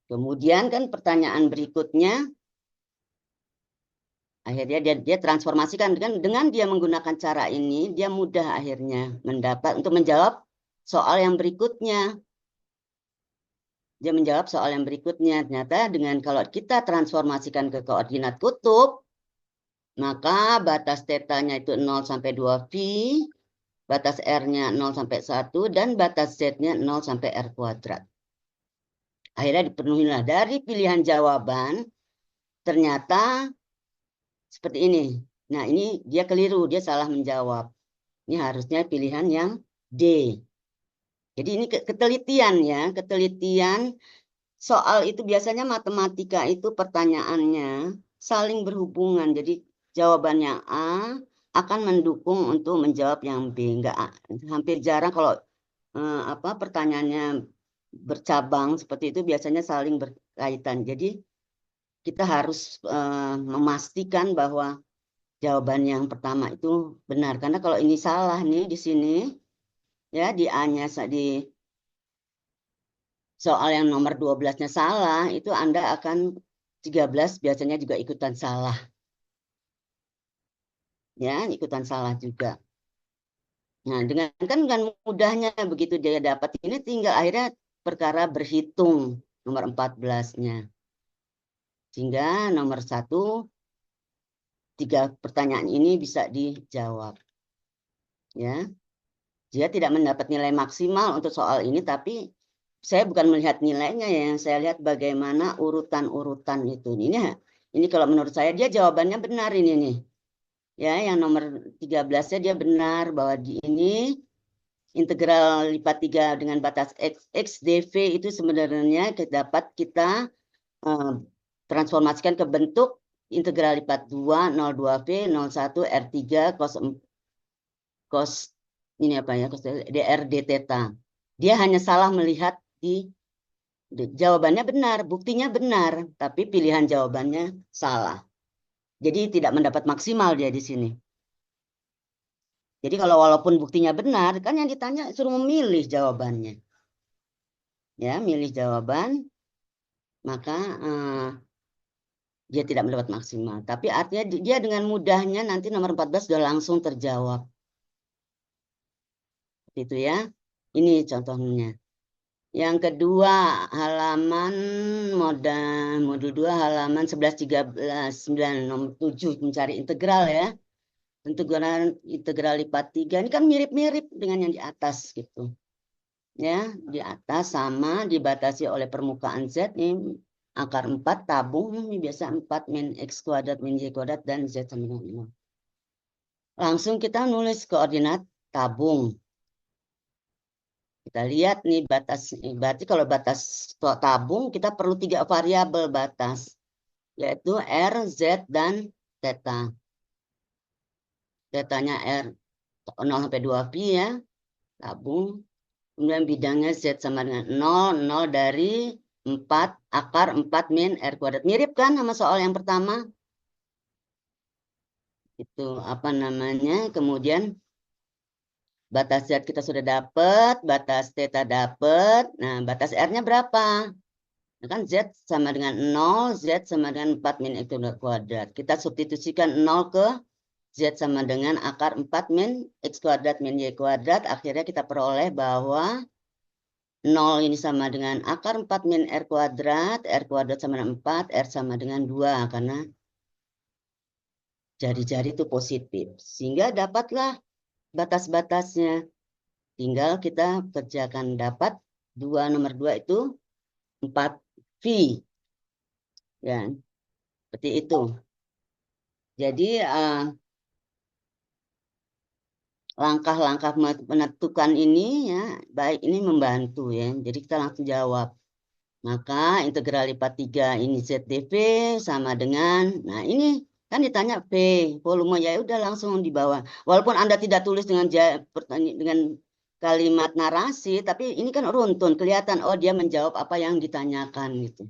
Kemudian kan pertanyaan berikutnya, akhirnya dia transformasikan dengan dia menggunakan cara ini, dia mudah akhirnya mendapat untuk menjawab soal yang berikutnya. Dia menjawab soal yang berikutnya. Ternyata dengan kalau kita transformasikan ke koordinat kutub, maka batas tetanya itu 0 sampai 2 pi, batas R-nya 0 sampai 1, dan batas Z-nya 0 sampai R kuadrat. Akhirnya dipenuhilah dari pilihan jawaban, ternyata seperti ini. Nah, ini dia keliru, dia salah menjawab. Ini harusnya pilihan yang D. Jadi ini ketelitian ya, ketelitian soal itu biasanya matematika itu pertanyaannya saling berhubungan. Jadi jawabannya A akan mendukung untuk menjawab yang B. Enggak, hampir jarang kalau pertanyaannya bercabang seperti itu biasanya saling berkaitan. Jadi kita harus memastikan bahwa jawaban yang pertama itu benar. Karena kalau ini salah nih di sini, ya di A-nya, di soal yang nomor 12-nya salah, itu Anda akan 13 biasanya juga ikutan salah. Ya, ikutan salah juga. Nah, dengan mudahnya begitu dia dapat ini tinggal akhirnya perkara berhitung nomor 14-nya. Sehingga nomor 1, 3 pertanyaan ini bisa dijawab. Ya, dia tidak mendapat nilai maksimal untuk soal ini, tapi saya bukan melihat nilainya ya, saya lihat bagaimana urutan-urutan itu. Ini kalau menurut saya dia jawabannya benar ini nih. Ya, yang nomor 13-nya dia benar bahwa di ini integral lipat 3 dengan batas x dv itu sebenarnya dapat kita transformasikan ke bentuk integral lipat 2 02v 01 r3 cos ini apa ya, cos dr d theta. Dia hanya salah melihat jawabannya benar, buktinya benar, tapi pilihan jawabannya salah. Jadi tidak mendapat maksimal dia di sini. Jadi kalau walaupun buktinya benar, kan yang ditanya suruh memilih jawabannya. Ya, milih jawaban, maka dia tidak mendapat maksimal. Tapi artinya dia dengan mudahnya nanti nomor 14 sudah langsung terjawab. Itu ya. Ini contohnya. Yang kedua, halaman modul 2 halaman 11 13 9 nomor 7 mencari integral ya. Integral lipat 3 ini kan mirip-mirip dengan yang di atas gitu. Ya, di atas sama dibatasi oleh permukaan Z ini akar 4 tabung ini biasa 4 min X kuadrat min Y kuadrat dan Z sama dengan 0. Langsung kita nulis koordinat tabung. Kita lihat nih batas, berarti kalau batas tabung kita perlu 3 variabel batas, yaitu R, Z, dan theta. Tetanya R 0 sampai 2 pi ya, tabung. Kemudian bidangnya Z sama dengan 0, 0 dari 4, akar 4 min R kuadrat. Mirip kan sama soal yang pertama? Itu apa namanya, kemudian batas Z kita sudah dapat, batas theta dapat. Nah, batas R-nya berapa? Nah, kan Z sama dengan 0, Z sama dengan 4 min X kuadrat. Kita substitusikan 0 ke Z sama dengan akar 4 min X kuadrat min Y kuadrat. Akhirnya kita peroleh bahwa 0 ini sama dengan akar 4 min R kuadrat sama dengan 4, R sama dengan 2. Karena jari-jari itu positif. Sehingga dapatlah batas-batasnya. Tinggal kita kerjakan dapat nomor 2 itu 4V. Ya, seperti itu. Jadi langkah-langkah menentukan ini ya, baik ini membantu ya. Jadi kita langsung jawab. Maka integral lipat 3 ini ZdV sama dengan, nah ini kan ditanya V, volume ya udah langsung di bawah. Walaupun Anda tidak tulis dengan kalimat narasi, tapi ini kan runtun, kelihatan oh dia menjawab apa yang ditanyakan gitu.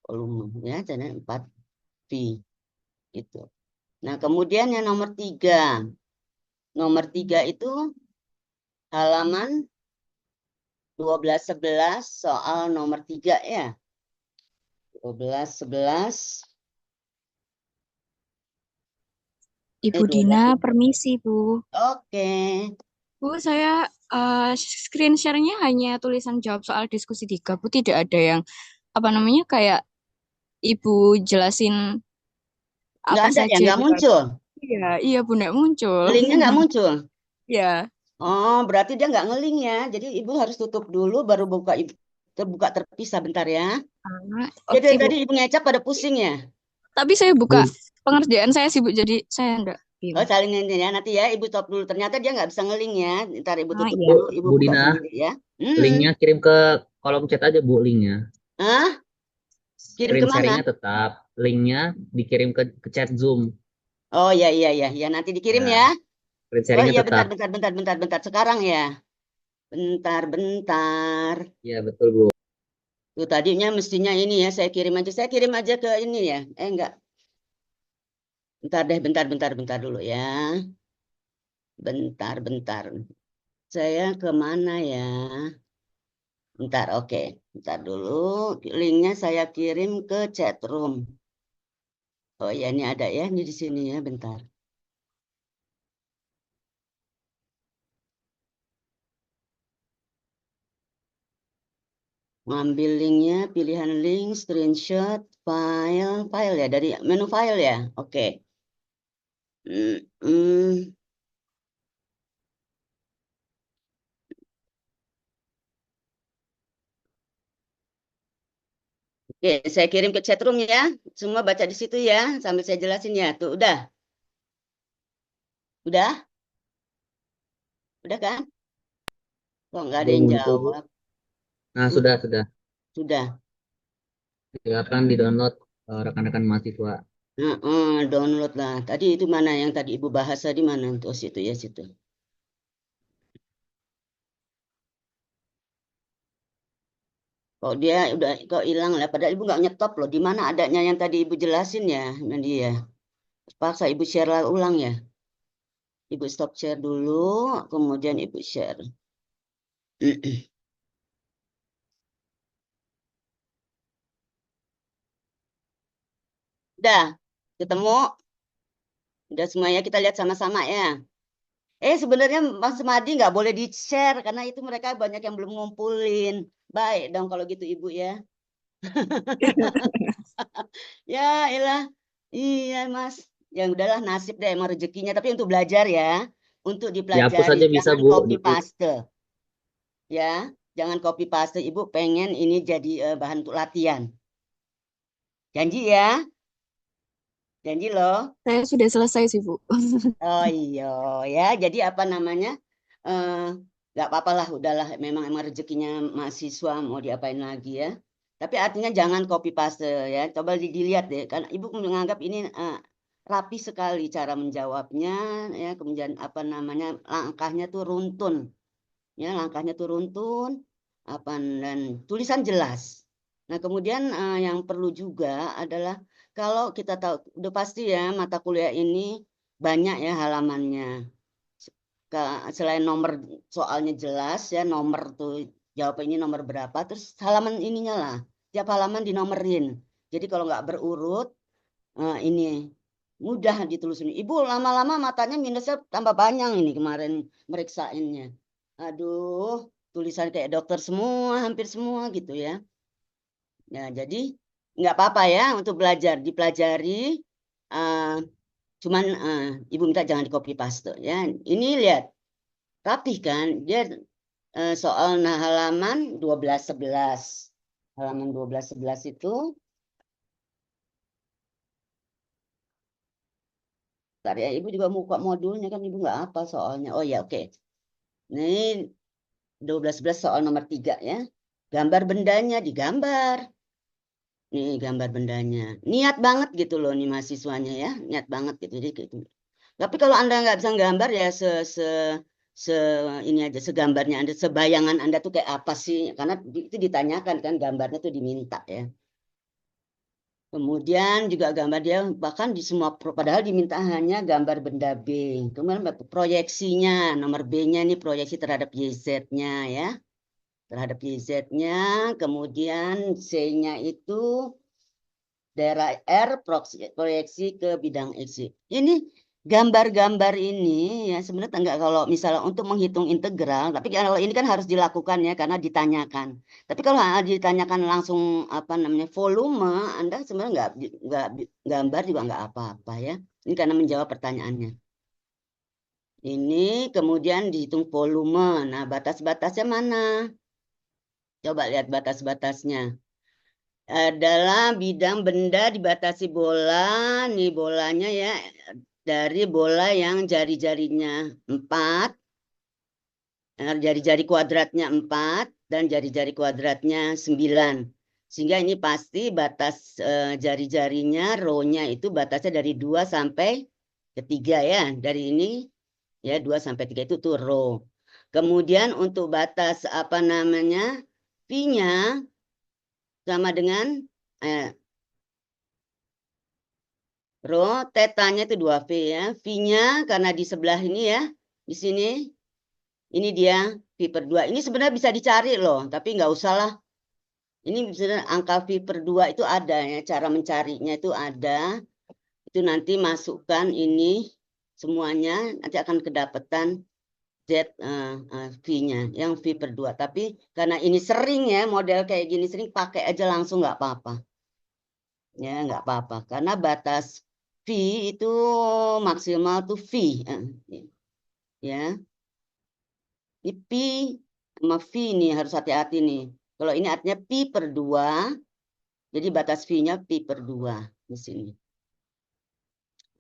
Volume ya, jadi 4V itu. Nah, kemudian yang nomor 3. Nomor 3 itu halaman 12-11 soal nomor 3 ya. 12-11. Ibu Dina, 12. permisi Bu. Oke. Bu, saya screen share-nya hanya tulisan jawab soal diskusi 3. Bu, tidak ada yang apa namanya kayak Ibu jelasin Nggak apa ada ya, saja nggak di bab. muncul. Iya, iya Bu, nggak muncul. Linknya nggak muncul. Ya, Oh, berarti dia nggak ngelink ya. Jadi Ibu harus tutup dulu, baru terbuka terpisah bentar ya. ah, Jadi oke Bu. tadi Ibu ngecap pada pusing ya. Tapi saya buka pengerjaan saya sibuk jadi saya enggak. Oh, Iya. saling ini ya. Nanti ya, Ibu stop dulu. Ternyata dia nggak bisa ngeling ya. Ntar Ibu Ah tutup iya. dulu, Ibu Bu buka Dina, sendiri ya. linknya kirim ke kolom chat aja Bu linknya. Hah? Kirim Screen kemana? sharingnya tetap, linknya dikirim ke chat Zoom. Oh iya iya iya. Ya nanti dikirim ya. Ya, screen Oh sharingnya iya bentar tetap. bentar bentar bentar bentar. Sekarang ya. Bentar bentar. Ya betul Bu. Tuh tadinya mestinya ini ya. Saya kirim aja. Saya kirim aja ke ini ya. Enggak. Bentar deh. Bentar bentar bentar dulu ya. Bentar bentar. Saya kemana ya? Bentar, oke. Bentar dulu. Linknya saya kirim ke chat room. Oh ya, ini ada ya. Ini di sini ya, bentar. Ngambil linknya, pilihan link, screenshot, file, file ya. Dari menu file ya. Oke. Hmm, hmm. Oke, saya kirim ke chat room ya. Semua baca di situ ya. Sambil saya jelasin ya. Tuh, udah. Udah? Udah kan? Kok nggak ada yang Belum muncul Bu. jawab? Nah, Hmm, sudah. sudah. Silakan di-download rekan-rekan mahasiswa. Download lah. Tadi itu mana yang tadi Ibu bahas tadi mana? Tuh situ ya situ. Kok dia udah kok hilang lah. Padahal Ibu nggak nyetop loh. Di mana adanya yang tadi Ibu jelasin ya, Nadia. Paksa Ibu share ulang ya. Ibu stop share dulu, kemudian Ibu share. Udah, ketemu. Udah semuanya kita lihat sama-sama ya. Sebenarnya Mas Madi nggak boleh di-share karena itu mereka banyak yang belum ngumpulin. Baik dong kalau gitu Ibu ya. Ya, elah. Iya, Mas. Ya udahlah nasib deh emang rezekinya. Tapi untuk belajar ya. Untuk Dihapus dipelajari. aja bisa Jangan Bu copy di paste. Ya. Jangan copy paste. Ibu pengen ini jadi bahan untuk latihan. Janji ya. Janji loh. Saya sudah selesai sih, Bu. Oh iya ya. Jadi apa namanya? eh nggak apa-apa lah. Udahlah. Memang rezekinya mahasiswa. Mau diapain lagi ya. Tapi artinya jangan copy paste ya. Coba dilihat deh. Karena ibu menganggap ini rapi sekali cara menjawabnya. Ya, kemudian apa namanya? Langkahnya tuh runtun. Ya, langkahnya tuh runtun. Apa dan tulisan jelas. Nah, kemudian yang perlu juga adalah kalau kita tahu udah pasti ya mata kuliah ini banyak ya halamannya. Selain nomor soalnya jelas ya nomor tuh jawab ini nomor berapa terus halaman ininya lah tiap halaman dinomerin jadi kalau nggak berurut ini mudah ditelusuri ibu lama-lama matanya minusnya tambah banyak ini kemarin meriksainnya aduh tulisan kayak dokter semua hampir semua gitu ya ya jadi nggak apa-apa ya untuk belajar dipelajari uh, cuman ibu minta jangan di copy paste ya ini lihat rapih kan dia soal nah halaman 1211 halaman 1211 itu bentar ya ibu juga buka modulnya kan ibu nggak apa soalnya oh ya oke ini 1211 soal nomor 3 ya gambar bendanya digambar nih gambar bendanya niat banget gitu loh nih mahasiswanya ya niat banget gitu jadi gitu tapi kalau anda nggak bisa gambar ya se ini aja segambarnya anda sebayangan anda tuh kayak apa sih karena itu ditanyakan kan gambarnya tuh diminta ya kemudian juga gambar dia bahkan di semua padahal diminta hanya gambar benda B kemudian proyeksinya nomor B-nya ini proyeksi terhadap YZ-nya ya terhadap YZ-nya kemudian C-nya itu daerah R proyeksi ke bidang X. Ini gambar-gambar ini ya sebenarnya enggak kalau misalnya untuk menghitung integral, tapi kalau ini kan harus dilakukan ya karena ditanyakan. Tapi kalau ditanyakan langsung apa namanya volume, Anda sebenarnya enggak gambar juga enggak apa-apa ya. Ini karena menjawab pertanyaannya. Ini kemudian dihitung volume. Nah, batas-batasnya mana? Coba lihat batas-batasnya. adalah bidang benda dibatasi bola. Nih bolanya ya, dari bola yang jari-jarinya 4, jari-jari kuadratnya 4, dan jari-jari kuadratnya 9. Sehingga ini pasti batas jari-jarinya, row-nya itu batasnya dari 2 sampai ke 3 ya. Dari ini ya 2 sampai 3 itu tuh row. Kemudian untuk batas apa namanya, V-nya sama dengan row, tetanya itu 2V ya. V-nya karena di sebelah ini ya, di sini, ini dia V/2. Ini sebenarnya bisa dicari loh, tapi nggak usah lah. Ini sebenarnya angka V/2 itu ada ya, cara mencarinya itu ada. Itu nanti masukkan ini semuanya, nanti akan kedapatan Z V-nya, yang V/2. Tapi karena ini sering ya, model kayak gini sering, pakai aja langsung nggak apa-apa. Ya, nggak apa-apa. Karena batas V itu maksimal tuh V. Ya. Ini P sama V nih harus hati-hati nih. Kalau ini artinya P/2, jadi batas V-nya P/2 di sini.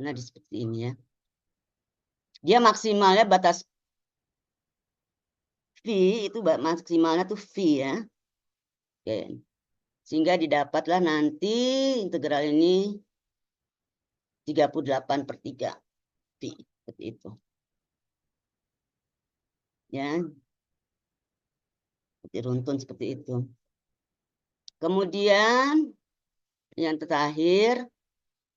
Nah, di seperti ini ya. Dia maksimalnya batas V itu maksimalnya tuh V ya. Oke. Sehingga didapatlah nanti integral ini 38/3 V. Seperti itu. Ya. Seperti runtun seperti itu. Kemudian yang terakhir,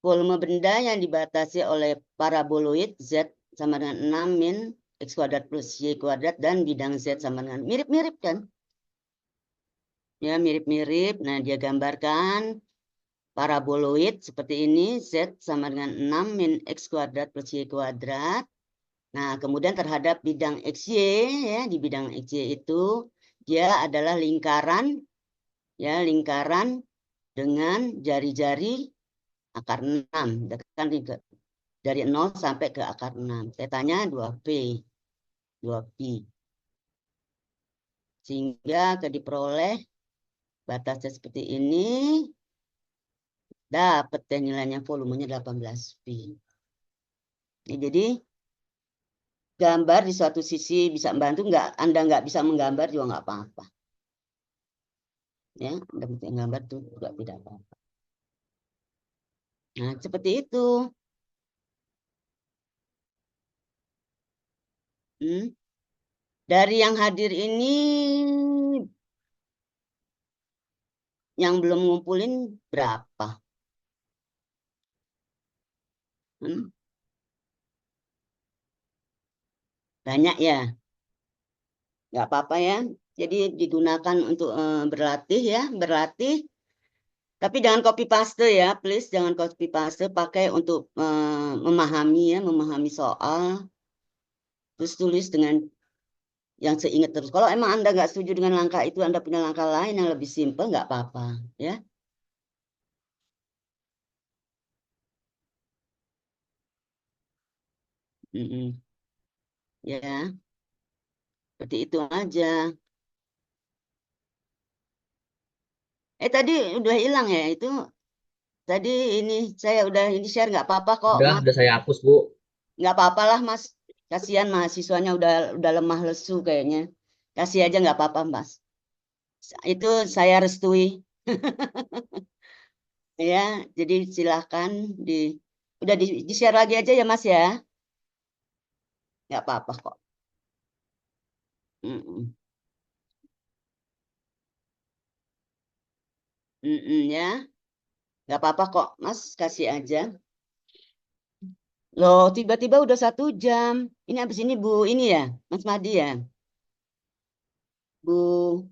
volume benda yang dibatasi oleh paraboloid Z sama dengan 6 min X kuadrat plus Y kuadrat dan bidang Z sama dengan mirip-mirip kan? Ya, mirip-mirip. Nah, dia gambarkan paraboloid seperti ini, Z sama dengan 6 min X kuadrat plus Y kuadrat. Nah, kemudian terhadap bidang XY, ya, di bidang XY itu, dia adalah lingkaran, ya, lingkaran dengan jari-jari akar 6. Dari 0 sampai ke akar 6. Tetanya 2P. 2Pi. Sehingga diperoleh batasnya seperti ini. Dapat deh nilainya, volumenya 18Pi. Jadi gambar di suatu sisi bisa membantu, Anda nggak bisa menggambar juga nggak apa-apa. Ya, Anda bisa menggambar itu juga tidak apa-apa. Nah, seperti itu. Dari yang hadir ini, yang belum ngumpulin berapa? Banyak ya? Nggak apa-apa ya. Jadi digunakan untuk berlatih ya, berlatih. Tapi jangan copy paste ya, please jangan copy paste, pakai untuk memahami ya, memahami soal. Terus tulis dengan yang seingat terus. Kalau emang Anda nggak setuju dengan langkah itu, Anda punya langkah lain yang lebih simpel, nggak apa-apa ya. Ya, seperti itu aja. Tadi udah hilang ya itu. Tadi ini saya udah ini share, nggak apa-apa kok, Mas. Udah saya hapus, Bu. Nggak apa-apa lah, Mas. Kasihan mahasiswanya udah lemah lesu kayaknya. Kasih aja nggak apa-apa, Mas. Itu saya restui. Ya, jadi silahkan udah di-share lagi aja ya, Mas ya. Nggak apa-apa kok. Ya, nggak apa-apa kok, Mas. Kasih aja. Loh, tiba-tiba udah 1 jam. Ini habis ini Bu, ini ya, Mas Madi ya. Bu,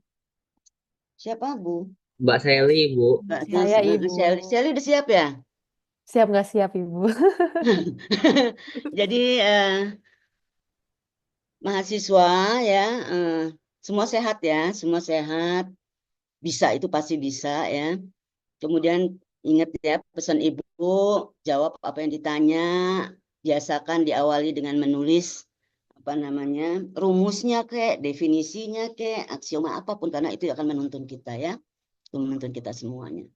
siapa Bu? Mbak Sally, Bu. Saya, Ibu. Shelly udah siap ya? Siap nggak siap, Ibu? Jadi mahasiswa ya, semua sehat ya, semua sehat. Bisa itu pasti bisa ya. Kemudian ingat ya pesan Ibu, jawab apa yang ditanya. Biasakan diawali dengan menulis apa namanya, rumusnya kek, definisinya kek, aksioma apapun, karena itu akan menuntun kita ya. menuntun kita semuanya.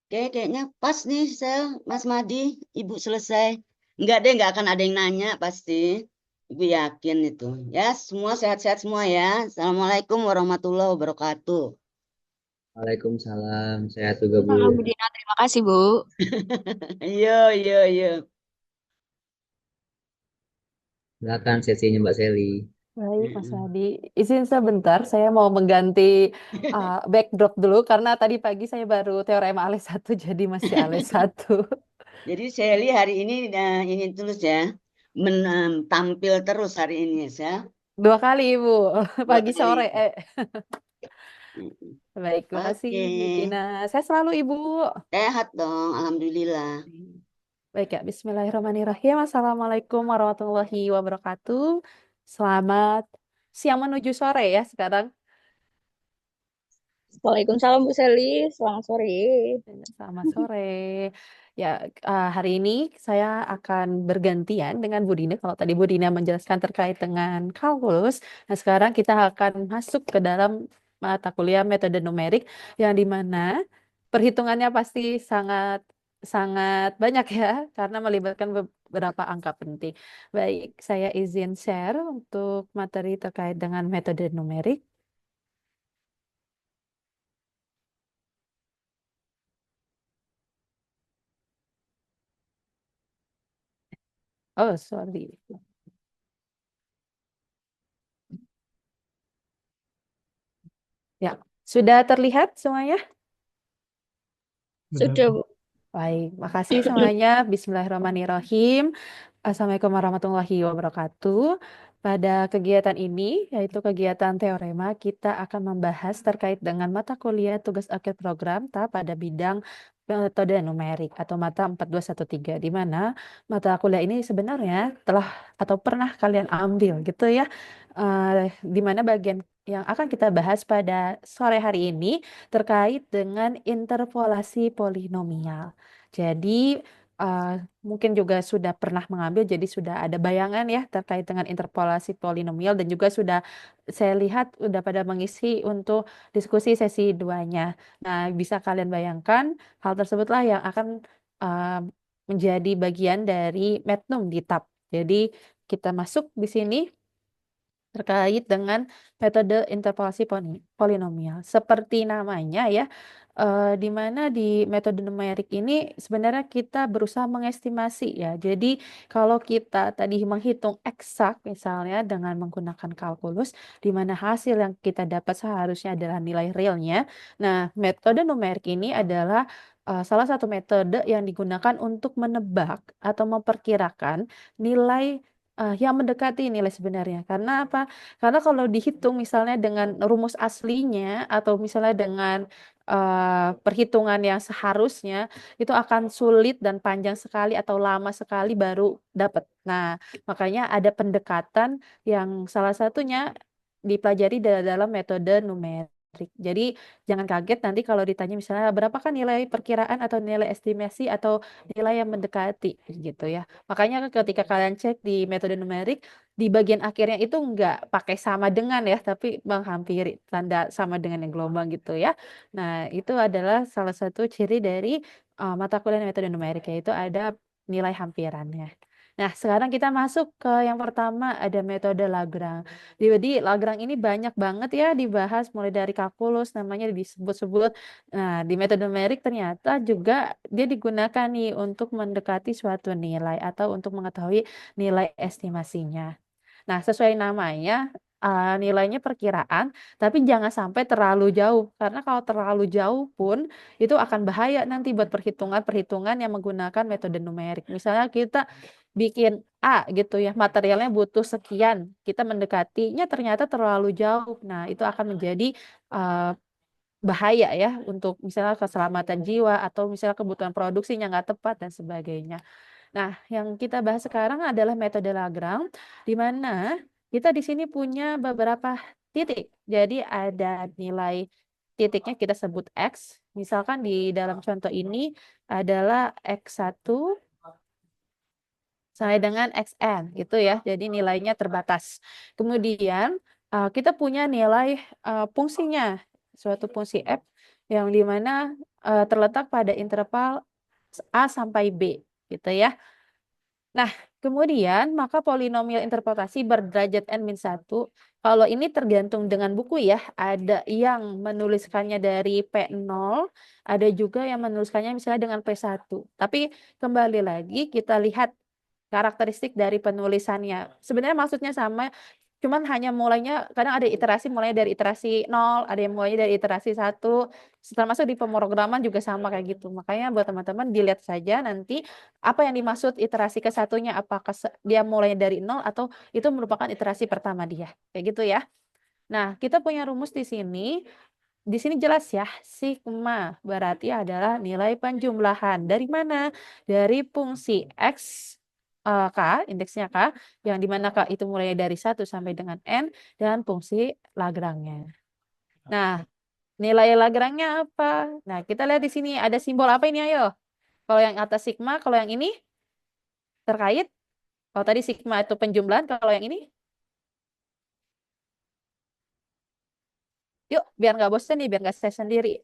Oke, kayaknya pas nih saya, Mas Madi, Ibu selesai. Enggak deh, enggak akan ada yang nanya pasti. Ibu yakin itu. Ya, semua sehat-sehat semua ya. Assalamualaikum warahmatullahi wabarakatuh. Waalaikumsalam. Sehat juga, Bu. Halo Bu Dina, terima kasih Bu. Iya, iya, iya. Silakan sesinya Mbak Seli. Baik, Mas Adi. Izin sebentar, saya mau mengganti backdrop dulu karena tadi pagi saya baru teorema ALES 1 jadi masih ALES 1. Jadi Sally hari ini ingin terus ya, tampil terus hari ini ya. 2 kali, Ibu. Dua Pagi kali. sore. Mm-mm. Baik, terima kasih Oke, Bu Dina. Saya selalu Ibu. sehat dong, alhamdulillah. Baik ya, Bismillahirrahmanirrahim. Assalamualaikum warahmatullahi wabarakatuh. Selamat siang menuju sore ya sekarang. Waalaikumsalam Bu Seli, selamat sore. Selamat sore. Ya, hari ini saya akan bergantian dengan Bu Dina. Kalau tadi Bu Dina menjelaskan terkait dengan kalkulus, nah sekarang kita akan masuk ke dalam mata kuliah metode numerik yang dimana perhitungannya pasti sangat sangat banyak ya, karena melibatkan beberapa angka penting. Baik, saya izin share untuk materi terkait dengan metode numerik. Oh, sorry. Ya, sudah terlihat semuanya? Sudah Bu. Baik, makasih semuanya. Bismillahirrahmanirrahim. Assalamualaikum warahmatullahi wabarakatuh. Pada kegiatan ini, yaitu kegiatan teorema, kita akan membahas terkait dengan mata kuliah tugas akhir program pada bidang metode numerik atau mata 4213, di mana mata kuliah ini sebenarnya telah atau pernah kalian ambil gitu ya. Di mana bagian yang akan kita bahas pada sore hari ini terkait dengan interpolasi polinomial. Jadi mungkin juga sudah pernah mengambil, jadi sudah ada bayangan ya terkait dengan interpolasi polinomial dan juga sudah saya lihat sudah pada mengisi untuk diskusi sesi 2-nya. Nah, bisa kalian bayangkan hal tersebutlah yang akan uh, menjadi bagian dari metnum di tab. Jadi kita masuk di sini terkait dengan metode interpolasi polinomial. Seperti namanya ya, di mana di metode numerik ini sebenarnya kita berusaha mengestimasi ya. Jadi kalau kita tadi menghitung eksak misalnya dengan menggunakan kalkulus, di mana hasil yang kita dapat seharusnya adalah nilai realnya. Nah, metode numerik ini adalah salah satu metode yang digunakan untuk menebak atau memperkirakan nilai yang mendekati nilai sebenarnya. Karena apa? Karena kalau dihitung misalnya dengan rumus aslinya atau misalnya dengan perhitungan yang seharusnya itu akan sulit dan panjang sekali atau lama sekali baru dapat. Nah, makanya ada pendekatan yang salah satunya dipelajari dalam metode numerik. Jadi jangan kaget nanti kalau ditanya misalnya berapakah nilai perkiraan atau nilai estimasi atau nilai yang mendekati gitu ya. Makanya ketika kalian cek di metode numerik, di bagian akhirnya itu nggak pakai sama dengan ya, tapi menghampiri tanda sama dengan yang gelombang gitu ya. Nah, itu adalah salah satu ciri dari mata kuliah metode numerik, yaitu ada nilai hampirannya. Nah, sekarang kita masuk ke yang pertama, ada metode Lagrange. Jadi Lagrange ini banyak banget ya dibahas, mulai dari kalkulus namanya disebut-sebut. Nah, di metode numerik ternyata juga dia digunakan nih untuk mendekati suatu nilai atau untuk mengetahui nilai estimasinya. Nah, sesuai namanya, nilainya perkiraan, tapi jangan sampai terlalu jauh. Karena kalau terlalu jauh pun, itu akan bahaya nanti buat perhitungan-perhitungan yang menggunakan metode numerik. Misalnya kita bikin A gitu ya, materialnya butuh sekian, kita mendekatinya ternyata terlalu jauh. Nah, itu akan menjadi bahaya ya untuk misalnya keselamatan jiwa atau misalnya kebutuhan produksinya nggak tepat dan sebagainya. Nah, yang kita bahas sekarang adalah metode Lagrange, di mana kita di sini punya beberapa titik. Jadi ada nilai titiknya kita sebut X. Misalkan di dalam contoh ini adalah X1 sampai dengan XN gitu ya. Jadi nilainya terbatas. Kemudian kita punya nilai fungsinya, suatu fungsi F yang dimana terletak pada interval A sampai B, gitu ya. Nah, kemudian maka polinomial interpolasi berderajat n-1, kalau ini tergantung dengan buku ya, ada yang menuliskannya dari P0, ada juga yang menuliskannya misalnya dengan P1. Tapi kembali lagi kita lihat karakteristik dari penulisannya. Sebenarnya maksudnya sama, cuman hanya mulainya, kadang ada iterasi mulainya dari iterasi 0, ada yang mulainya dari iterasi 1, termasuk di pemrograman juga sama kayak gitu. Makanya buat teman-teman dilihat saja nanti apa yang dimaksud iterasi ke satunya, apakah dia mulai dari 0 atau itu merupakan iterasi pertama dia. Kayak gitu ya. Nah, kita punya rumus di sini. Di sini jelas ya, sigma berarti adalah nilai penjumlahan. Dari mana? Dari fungsi X, K, indeksnya K, yang dimana K itu mulai dari 1 sampai dengan N, dan fungsi Lagrange. Nah, nilai Lagrange apa? Nah, kita lihat di sini ada simbol apa ini, ayo? Kalau yang atas sigma, kalau yang ini terkait. Kalau tadi sigma itu penjumlahan, kalau yang ini? Yuk, biar nggak bosan nih, biar nggak saya sendiri.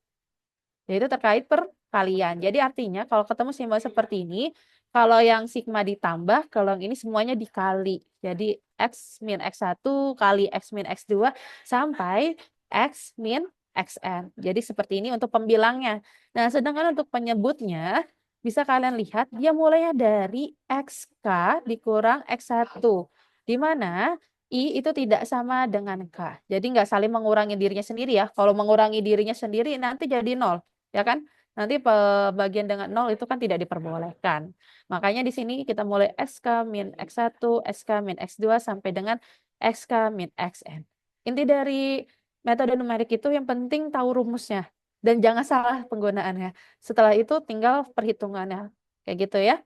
Yaitu terkait perkalian. Jadi artinya kalau ketemu simbol seperti ini, kalau yang sigma ditambah, kalau yang ini semuanya dikali. Jadi X min X1 kali X min X2 sampai X min Xn. Jadi seperti ini untuk pembilangnya. Nah, sedangkan untuk penyebutnya, bisa kalian lihat dia mulainya dari XK dikurang X1. Di mana I itu tidak sama dengan K. Jadi nggak saling mengurangi dirinya sendiri ya. Kalau mengurangi dirinya sendiri nanti jadi 0. Ya kan? Nanti bagian dengan 0 itu kan tidak diperbolehkan. Makanya di sini kita mulai XK min X1, XK min X2 sampai dengan XK min Xn. Inti dari metode numerik itu yang penting tahu rumusnya dan jangan salah penggunaannya. Setelah itu tinggal perhitungannya. Kayak gitu ya.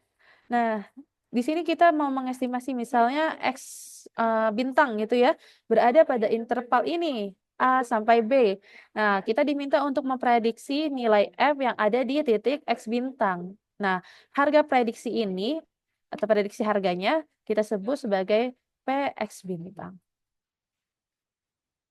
Nah, di sini kita mau mengestimasi misalnya X bintang gitu ya, berada pada interval ini, A sampai B. Nah, kita diminta untuk memprediksi nilai F yang ada di titik X bintang. Nah, harga prediksi ini, atau prediksi harganya, kita sebut sebagai PX bintang.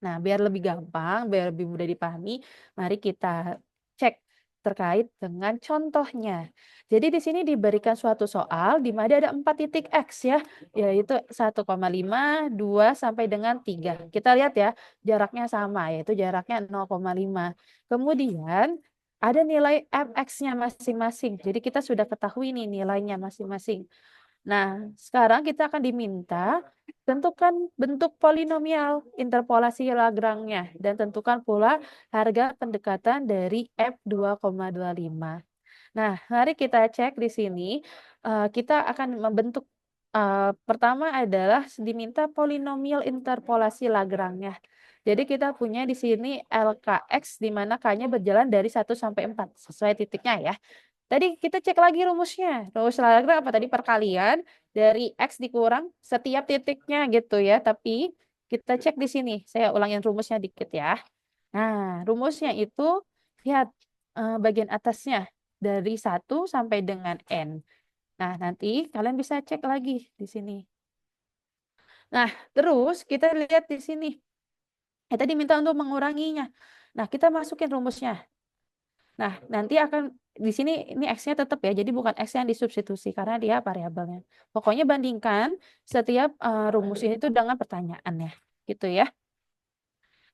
Nah, biar lebih gampang, biar lebih mudah dipahami, mari kita cek terkait dengan contohnya. Jadi di sini diberikan suatu soal di mana ada 4 titik X ya, yaitu 1,5, 2 sampai dengan 3. Kita lihat ya, jaraknya sama, yaitu jaraknya 0,5. Kemudian ada nilai fx-nya masing-masing. Jadi kita sudah ketahui nih nilainya masing-masing. Nah, sekarang kita akan diminta tentukan bentuk polinomial interpolasi Lagrange dan tentukan pula harga pendekatan dari F2,25. Nah, mari kita cek di sini. Kita akan membentuk pertama adalah diminta polinomial interpolasi Lagrange. Jadi kita punya di sini LKX di mana K-nya berjalan dari 1 sampai 4 sesuai titiknya ya. Tadi kita cek lagi rumusnya. Rumus Lagrange apa tadi? Perkalian dari X dikurang setiap titiknya gitu ya. Tapi kita cek di sini. Saya ulangin rumusnya dikit ya. Nah, rumusnya itu lihat bagian atasnya dari 1 sampai dengan N. Nah, nanti kalian bisa cek lagi di sini. Nah, terus kita lihat di sini. Kita diminta untuk menguranginya. Nah, kita masukin rumusnya. Nah, nanti akan di sini ini X-nya tetap ya. Jadi bukan X yang disubstitusi karena dia variabelnya. Pokoknya bandingkan setiap rumus itu dengan pertanyaannya. Gitu ya.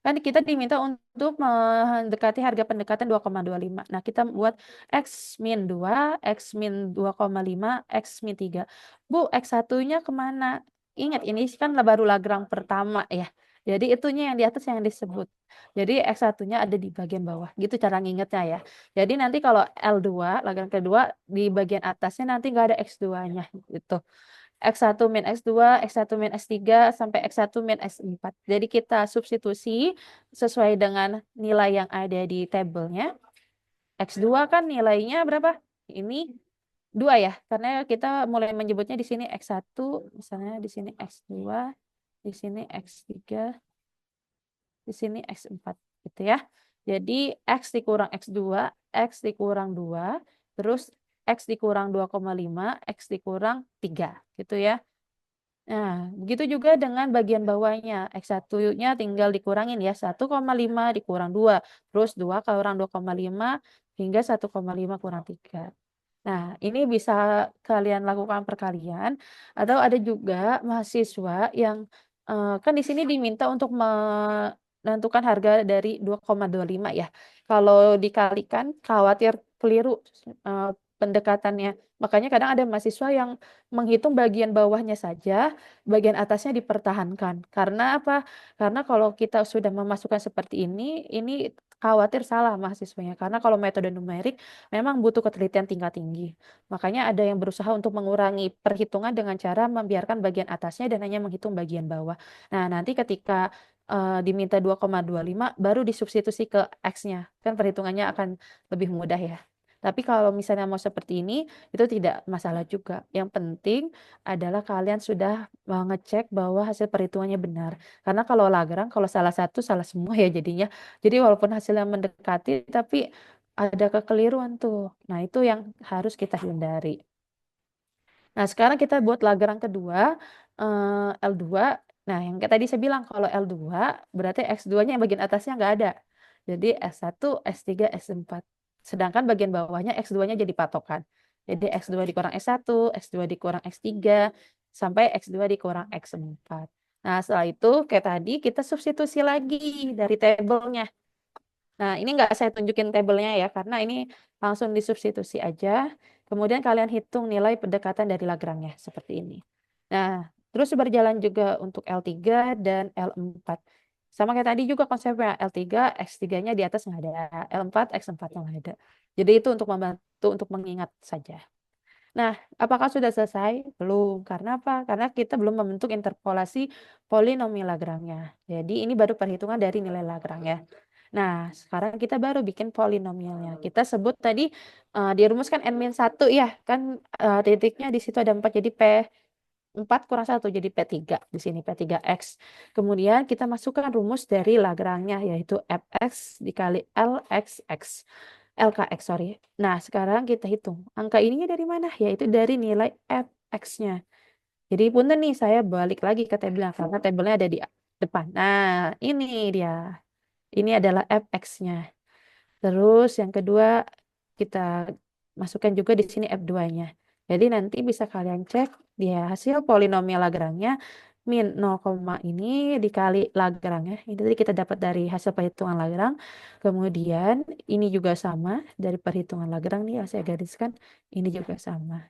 Kan kita diminta untuk mendekati harga pendekatan 2,25. Nah, kita buat X min 2, X min 2,5, X min 3. Bu, X1-nya kemana? Ingat, ini kan baru Lagrange pertama ya. Jadi itunya yang di atas yang disebut. Jadi X1-nya ada di bagian bawah. Gitu cara ngingetnya ya. Jadi nanti kalau L2, Lagrange kedua, di bagian atasnya nanti nggak ada X2-nya. Gitu. X1 min X2, X1 min X3, sampai X1 min X4. Jadi kita substitusi sesuai dengan nilai yang ada di tabelnya. X2 kan nilainya berapa? Ini 2 ya, karena kita mulai menyebutnya di sini X1, misalnya di sini X2, di sini X3, di sini X4 gitu ya. Jadi X dikurang X2, X dikurang 2, terus X dikurang 2,5, X dikurang 3 gitu ya. Nah, begitu juga dengan bagian bawahnya. X1-nya tinggal dikurangin ya. 1,5 dikurang 2. Terus 2 kurang 2,5 hingga 1,5 kurang 3. Nah, ini bisa kalian lakukan perkalian. Atau ada juga mahasiswa yang kan di sini diminta untuk menentukan harga dari 2,25 ya. Kalau dikalikan khawatir keliru pendekatannya. Makanya kadang ada mahasiswa yang menghitung bagian bawahnya saja, bagian atasnya dipertahankan. Karena apa? Karena kalau kita sudah memasukkan seperti ini khawatir salah mahasiswanya. Karena kalau metode numerik memang butuh ketelitian tingkat tinggi. Makanya ada yang berusaha untuk mengurangi perhitungan dengan cara membiarkan bagian atasnya dan hanya menghitung bagian bawah. Nah, nanti ketika diminta 2,25 baru disubstitusi ke X-nya. Kan perhitungannya akan lebih mudah ya. Tapi kalau misalnya mau seperti ini, itu tidak masalah juga. Yang penting adalah kalian sudah ngecek bahwa hasil perhitungannya benar. Karena kalau Lagrange, kalau salah satu, salah semua ya jadinya. Jadi walaupun hasilnya mendekati, tapi ada kekeliruan tuh. Nah, itu yang harus kita hindari. Nah, sekarang kita buat Lagrange kedua, L2. Nah, yang kayak tadi saya bilang, kalau L2 berarti X2-nya yang bagian atasnya nggak ada. Jadi S1, S3, S4. Sedangkan bagian bawahnya X2-nya jadi patokan. Jadi X2 dikurang S1, X2 dikurang X3, sampai X2 dikurang X4. Nah, setelah itu kayak tadi kita substitusi lagi dari tabelnya. Nah, ini nggak saya tunjukin tabelnya ya, karena ini langsung disubstitusi aja. Kemudian kalian hitung nilai pendekatan dari Lagrange-nya, seperti ini. Nah, terus berjalan juga untuk L3 dan L4. Sama kayak tadi juga konsepnya, L3, X3-nya di atas nggak ada, L4, X4-nya nggak ada. Jadi itu untuk membantu, untuk mengingat saja. Nah, apakah sudah selesai? Belum. Karena apa? Karena kita belum membentuk interpolasi polinomial Lagrange-nya. Jadi ini baru perhitungan dari nilai Lagrange-nya. Nah, sekarang kita baru bikin polinomialnya. Kita sebut tadi dirumuskan N-1 ya. Kan titiknya di situ ada 4, jadi P4 kurang 1, jadi P3. Di sini P3X. Kemudian kita masukkan rumus dari Lagrange-nya, yaitu Fx dikali Lxx. LKX, sorry. Nah, sekarang kita hitung. Angka ininya dari mana? Yaitu dari nilai Fx-nya. Jadi punten nih, saya balik lagi ke tabelnya, karena tabelnya ada di depan. Nah, ini dia. Ini adalah Fx-nya. Terus yang kedua, kita masukkan juga di sini F2-nya. Jadi nanti bisa kalian cek dia hasil polinomial Lagrange-nya min 0, ini dikali Lagrange. Ini tadi kita dapat dari hasil perhitungan Lagrange. Kemudian ini juga sama dari perhitungan Lagrange nih, saya gariskan. Ini juga sama.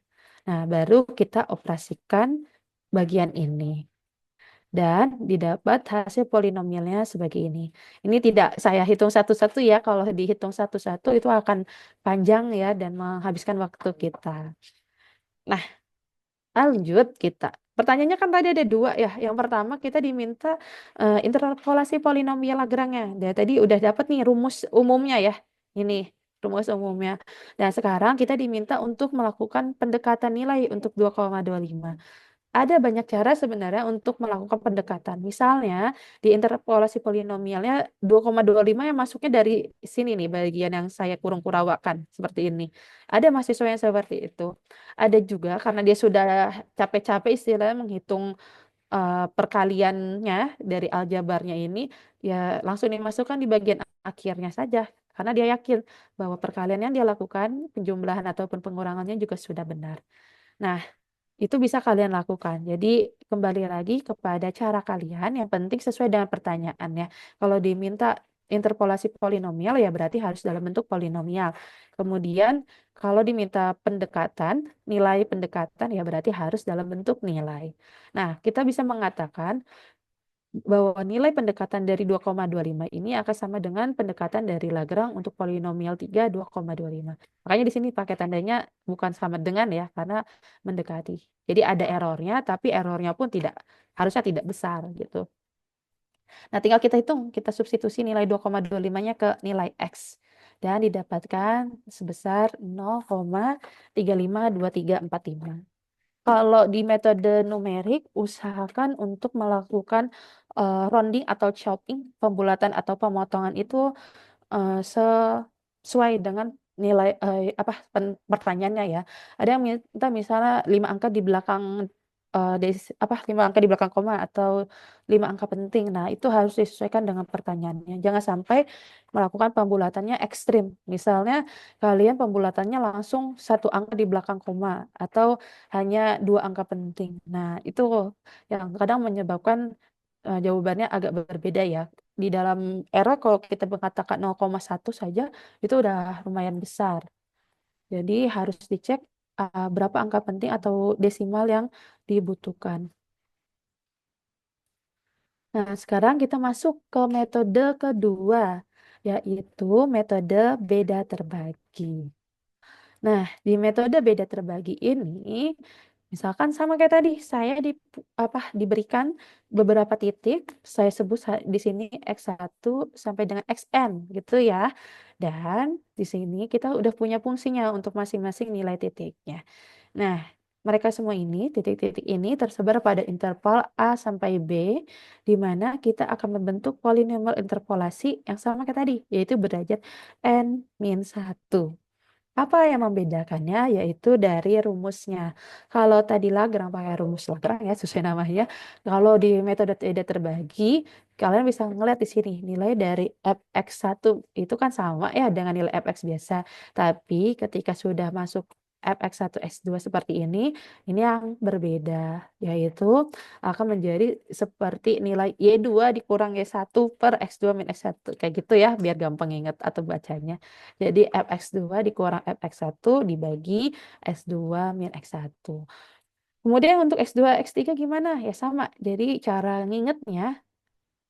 Nah, baru kita operasikan bagian ini. Dan didapat hasil polinomialnya sebagai ini. Ini tidak saya hitung satu-satu ya. Kalau dihitung satu-satu itu akan panjang ya dan menghabiskan waktu kita. Nah, lanjut kita. Pertanyaannya kan tadi ada 2 ya. Yang pertama kita diminta interpolasi polinomial Lagrange-nya. Dan tadi udah dapat nih rumus umumnya ya. Ini rumus umumnya. Dan sekarang kita diminta untuk melakukan pendekatan nilai untuk 2,25. Ada banyak cara sebenarnya untuk melakukan pendekatan. Misalnya di interpolasi polinomialnya 2,25 yang masuknya dari sini nih, bagian yang saya kurung kurawakan seperti ini. Ada mahasiswa yang seperti itu. Ada juga karena dia sudah capek-capek istilahnya menghitung perkaliannya dari aljabarnya ini, ya langsung dimasukkan di bagian akhirnya saja. Karena dia yakin bahwa perkalian yang dia lakukan, penjumlahan ataupun pengurangannya juga sudah benar. Nah, itu bisa kalian lakukan. Jadi kembali lagi kepada cara kalian, yang penting sesuai dengan pertanyaannya. Kalau diminta interpolasi polinomial ya berarti harus dalam bentuk polinomial. Kemudian kalau diminta pendekatan, nilai pendekatan ya berarti harus dalam bentuk nilai. Nah, kita bisa mengatakan bahwa nilai pendekatan dari 2,25 ini akan sama dengan pendekatan dari Lagrange untuk polinomial 3 2,25. Makanya di sini pakai tandanya bukan sama dengan ya, karena mendekati. Jadi ada errornya, tapi errornya pun harusnya tidak besar gitu. Nah, tinggal kita hitung, kita substitusi nilai 2,25-nya ke nilai X. Dan didapatkan sebesar 0,352345. Kalau di metode numerik, usahakan untuk melakukan rounding atau chopping, pembulatan atau pemotongan itu sesuai dengan nilai pertanyaannya ya. Ada yang minta misalnya 5 angka di belakang 5 angka di belakang koma atau 5 angka penting. Nah, itu harus disesuaikan dengan pertanyaannya. Jangan sampai melakukan pembulatannya ekstrim. Misalnya kalian pembulatannya langsung 1 angka di belakang koma atau hanya 2 angka penting. Nah, itu yang kadang menyebabkan jawabannya agak berbeda ya. Di dalam error kalau kita mengatakan 0,1 saja itu udah lumayan besar. Jadi harus dicek berapa angka penting atau desimal yang dibutuhkan. Nah, sekarang kita masuk ke metode kedua, yaitu metode beda terbagi. Nah, di metode beda terbagi ini, misalkan sama kayak tadi, saya diberikan beberapa titik, saya sebut di sini X1 sampai dengan Xn gitu ya. Dan di sini kita udah punya fungsinya untuk masing-masing nilai titiknya. Nah, mereka semua ini, titik-titik ini tersebar pada interval A sampai B, di mana kita akan membentuk polinomial interpolasi yang sama kayak tadi, yaitu berderajat N-1. Apa yang membedakannya? Yaitu dari rumusnya. Kalau tadi Lagrange pakai rumus Lagrange ya, sesuai namanya. Kalau di metode tidak terbagi, kalian bisa ngeliat di sini nilai dari fx1 itu kan sama ya dengan nilai fx biasa. Tapi ketika sudah masuk fx1 x2 seperti ini yang berbeda, yaitu akan menjadi seperti nilai y2 dikurang y1 per x2 min x1 kayak gitu ya, biar gampang ingat atau bacanya. Jadi fx2 dikurang fx1 dibagi x2 min x1. Kemudian untuk x2, x3 gimana? Ya sama. Jadi cara ngingetnya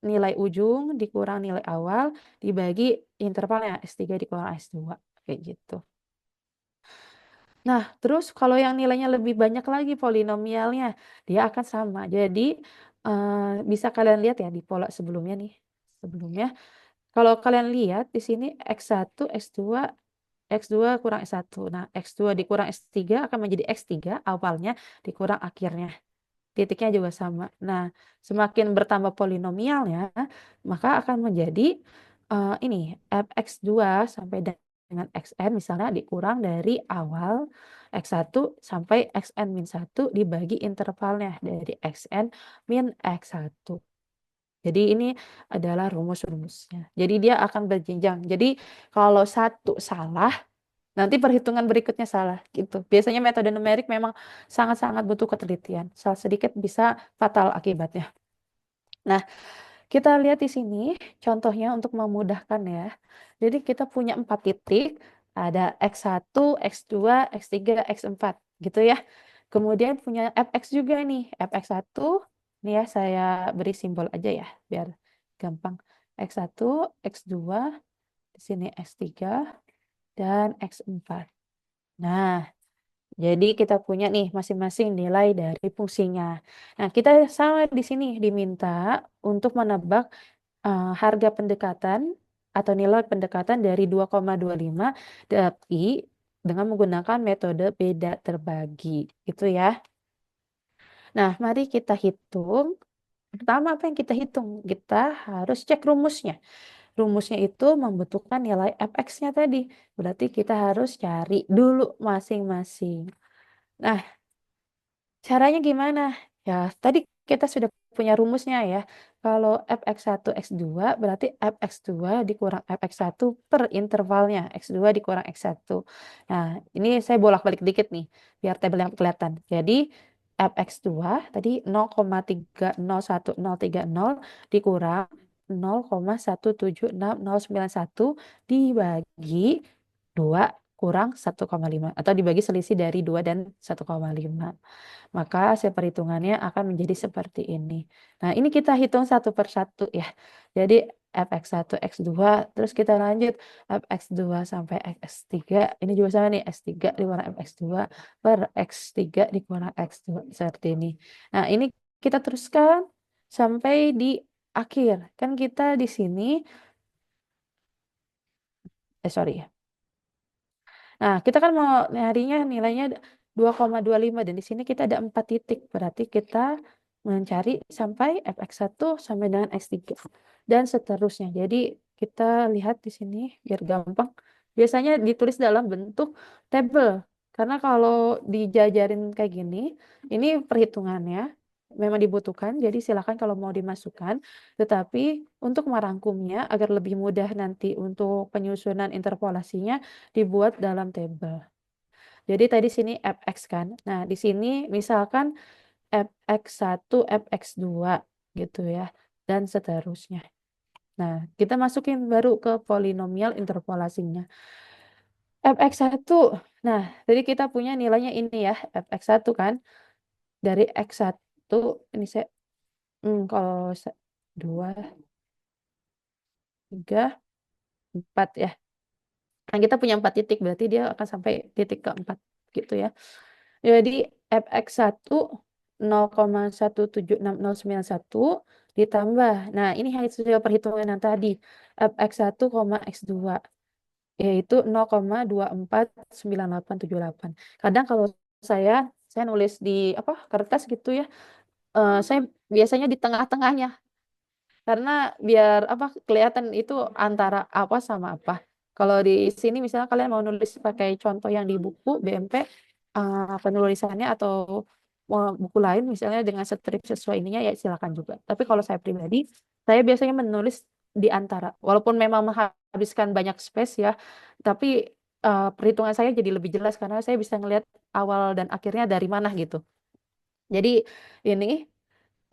nilai ujung dikurang nilai awal dibagi intervalnya x3 dikurang x2. Kayak gitu. Nah, terus kalau yang nilainya lebih banyak lagi polinomialnya, dia akan sama. Jadi bisa kalian lihat ya di pola sebelumnya nih. Sebelumnya, kalau kalian lihat di sini x1, x2 kurang x1. Nah, x2 dikurang x3 akan menjadi x3 awalnya dikurang akhirnya. Titiknya juga sama. Nah, semakin bertambah polinomialnya, maka akan menjadi ini fx2 sampai dengan xn misalnya dikurang dari awal x1 sampai xn min 1 dibagi intervalnya dari xn min x1. Jadi ini adalah rumus-rumusnya. Jadi dia akan berjenjang. Jadi kalau satu salah, nanti perhitungan berikutnya salah gitu. Biasanya metode numerik memang sangat-sangat butuh ketelitian. Salah sedikit bisa fatal akibatnya. Nah, kita lihat di sini contohnya untuk memudahkan ya. Jadi kita punya 4 titik, ada X1, X2, X3, X4 gitu ya. Kemudian punya fx juga nih, fx1 nih ya saya beri simbol aja ya biar gampang. X1, X2, di sini X3 dan X4. Nah, jadi kita punya nih masing-masing nilai dari fungsinya. Nah, kita sama di sini diminta untuk menebak harga pendekatan atau nilai pendekatan dari 2,25 tapi dengan menggunakan metode beda terbagi. Gitu ya. Nah, mari kita hitung. Pertama, apa yang kita hitung? Kita harus cek rumusnya. Rumusnya itu membutuhkan nilai fx-nya tadi. Berarti kita harus cari dulu masing-masing. Nah, caranya gimana? Ya, tadi kita sudah punya rumusnya ya. Kalau fx1, x2 berarti fx2 dikurang fx1 per intervalnya. X2 dikurang x1. Nah, ini saya bolak-balik dikit nih, biar tabel yang kelihatan. Jadi, fx2 tadi 0,301030 dikurang 0,176091 dibagi 2 kurang 1,5 atau dibagi selisih dari 2 dan 1,5. Maka hasil perhitungannya akan menjadi seperti ini. Nah, ini kita hitung satu per satu ya. Jadi fx1, x2, terus kita lanjut fx2 sampai x3. Ini juga sama nih, x3 dikurang fx2 per x3 dikurang x2. Seperti ini. Nah, ini kita teruskan sampai di akhir. Kan kita di sini, sorry ya. Nah, kita kan mau nyarinya nilainya 2,25 dan di sini kita ada 4 titik. Berarti kita mencari sampai fx1 sampai dengan x3 dan seterusnya. Jadi kita lihat di sini biar gampang. Biasanya ditulis dalam bentuk tabel. Karena kalau dijajarin kayak gini, ini perhitungannya memang dibutuhkan, jadi silakan kalau mau dimasukkan. Tetapi untuk merangkumnya agar lebih mudah nanti untuk penyusunan interpolasinya dibuat dalam tabel. Jadi tadi sini fx kan. Nah, di sini misalkan fx1, fx2 gitu ya, dan seterusnya. Nah, kita masukin baru ke polinomial interpolasinya. fx1. Nah, jadi kita punya nilainya ini ya, fx1 kan. Dari x1 ini saya kalau 2 3 4 ya. Nah, kita punya 4 titik, berarti dia akan sampai titik keempat gitu ya. Jadi fx1 0,1760091 ditambah. Nah, ini hasil perhitungan yang tadi. fx1, x2 yaitu 0,249878. Kadang kalau saya nulis di kertas gitu ya. Saya biasanya di tengah-tengahnya. Karena biar kelihatan itu antara apa sama apa. Kalau di sini misalnya kalian mau nulis pakai contoh yang di buku BMP penulisannya atau buku lain misalnya dengan strip sesuai ininya ya silakan juga. Tapi kalau saya pribadi, saya biasanya menulis di antara. Walaupun memang menghabiskan banyak space ya, tapi perhitungan saya jadi lebih jelas karena saya bisa ngelihat awal dan akhirnya dari mana gitu. Jadi ini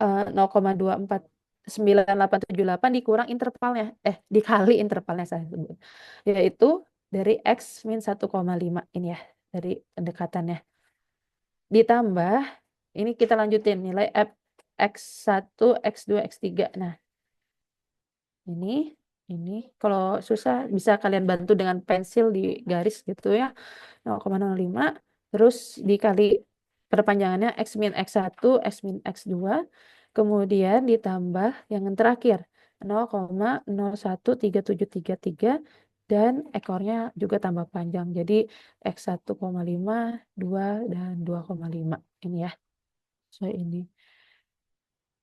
0,249878 dikurang intervalnya, dikali intervalnya saya sebut, yaitu dari X min 1,5 ini ya, dari pendekatannya. Ditambah, ini kita lanjutin nilai X1, X2, X3. Nah, ini kalau susah bisa kalian bantu dengan pensil di garis gitu ya, 0,05, terus dikali perpanjangannya X min X1, X min X2, kemudian ditambah yang terakhir 0,013733 dan ekornya juga tambah panjang. Jadi X1,5, 2, dan 2,5 ini ya. Ini.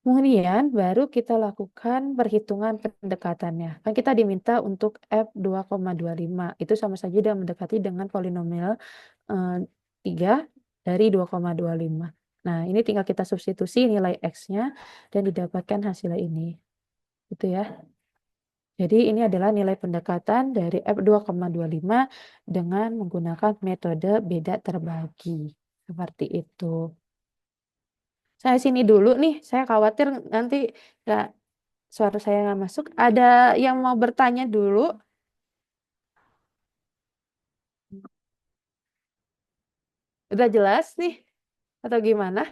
Kemudian baru kita lakukan perhitungan pendekatannya. Kan kita diminta untuk F2,25. Itu sama saja dengan mendekati dengan polinomial 3 dari 2,25. Nah, ini tinggal kita substitusi nilai X-nya dan didapatkan hasilnya ini. Gitu ya. Jadi ini adalah nilai pendekatan dari F2,25 dengan menggunakan metode beda terbagi. Seperti itu. Saya sini dulu nih, saya khawatir nanti suara saya nggak masuk. Ada yang mau bertanya dulu? Udah jelas nih? Atau gimana?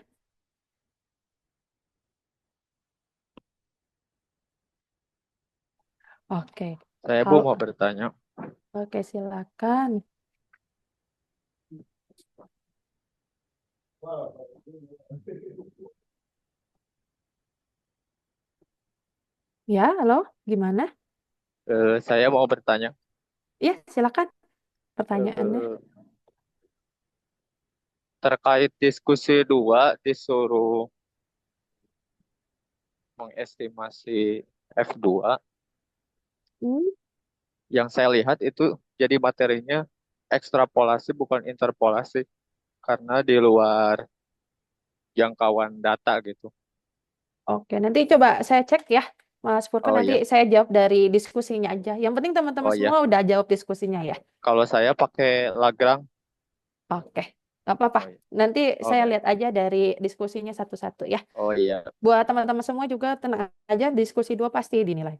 Oke. Saya Bu mau bertanya. Oke, silakan. Ya, halo, gimana? Saya mau bertanya. Ya, silakan pertanyaannya. Terkait diskusi 2 disuruh mengestimasi F2. Yang saya lihat itu jadi materinya ekstrapolasi bukan interpolasi karena di luar jangkauan data gitu. Oke, nanti coba saya cek ya, Mas Furkan. Oh, nanti iya. saya jawab dari diskusinya aja. Yang penting teman-teman Oh, iya. semua udah jawab diskusinya ya. Kalau saya pakai Lagrange. Oke, nggak apa-apa. Oh, iya. Nanti saya Oke. lihat aja dari diskusinya satu-satu ya. Oh, iya. Buat teman-teman semua juga tenang aja, diskusi 2 pasti dinilai.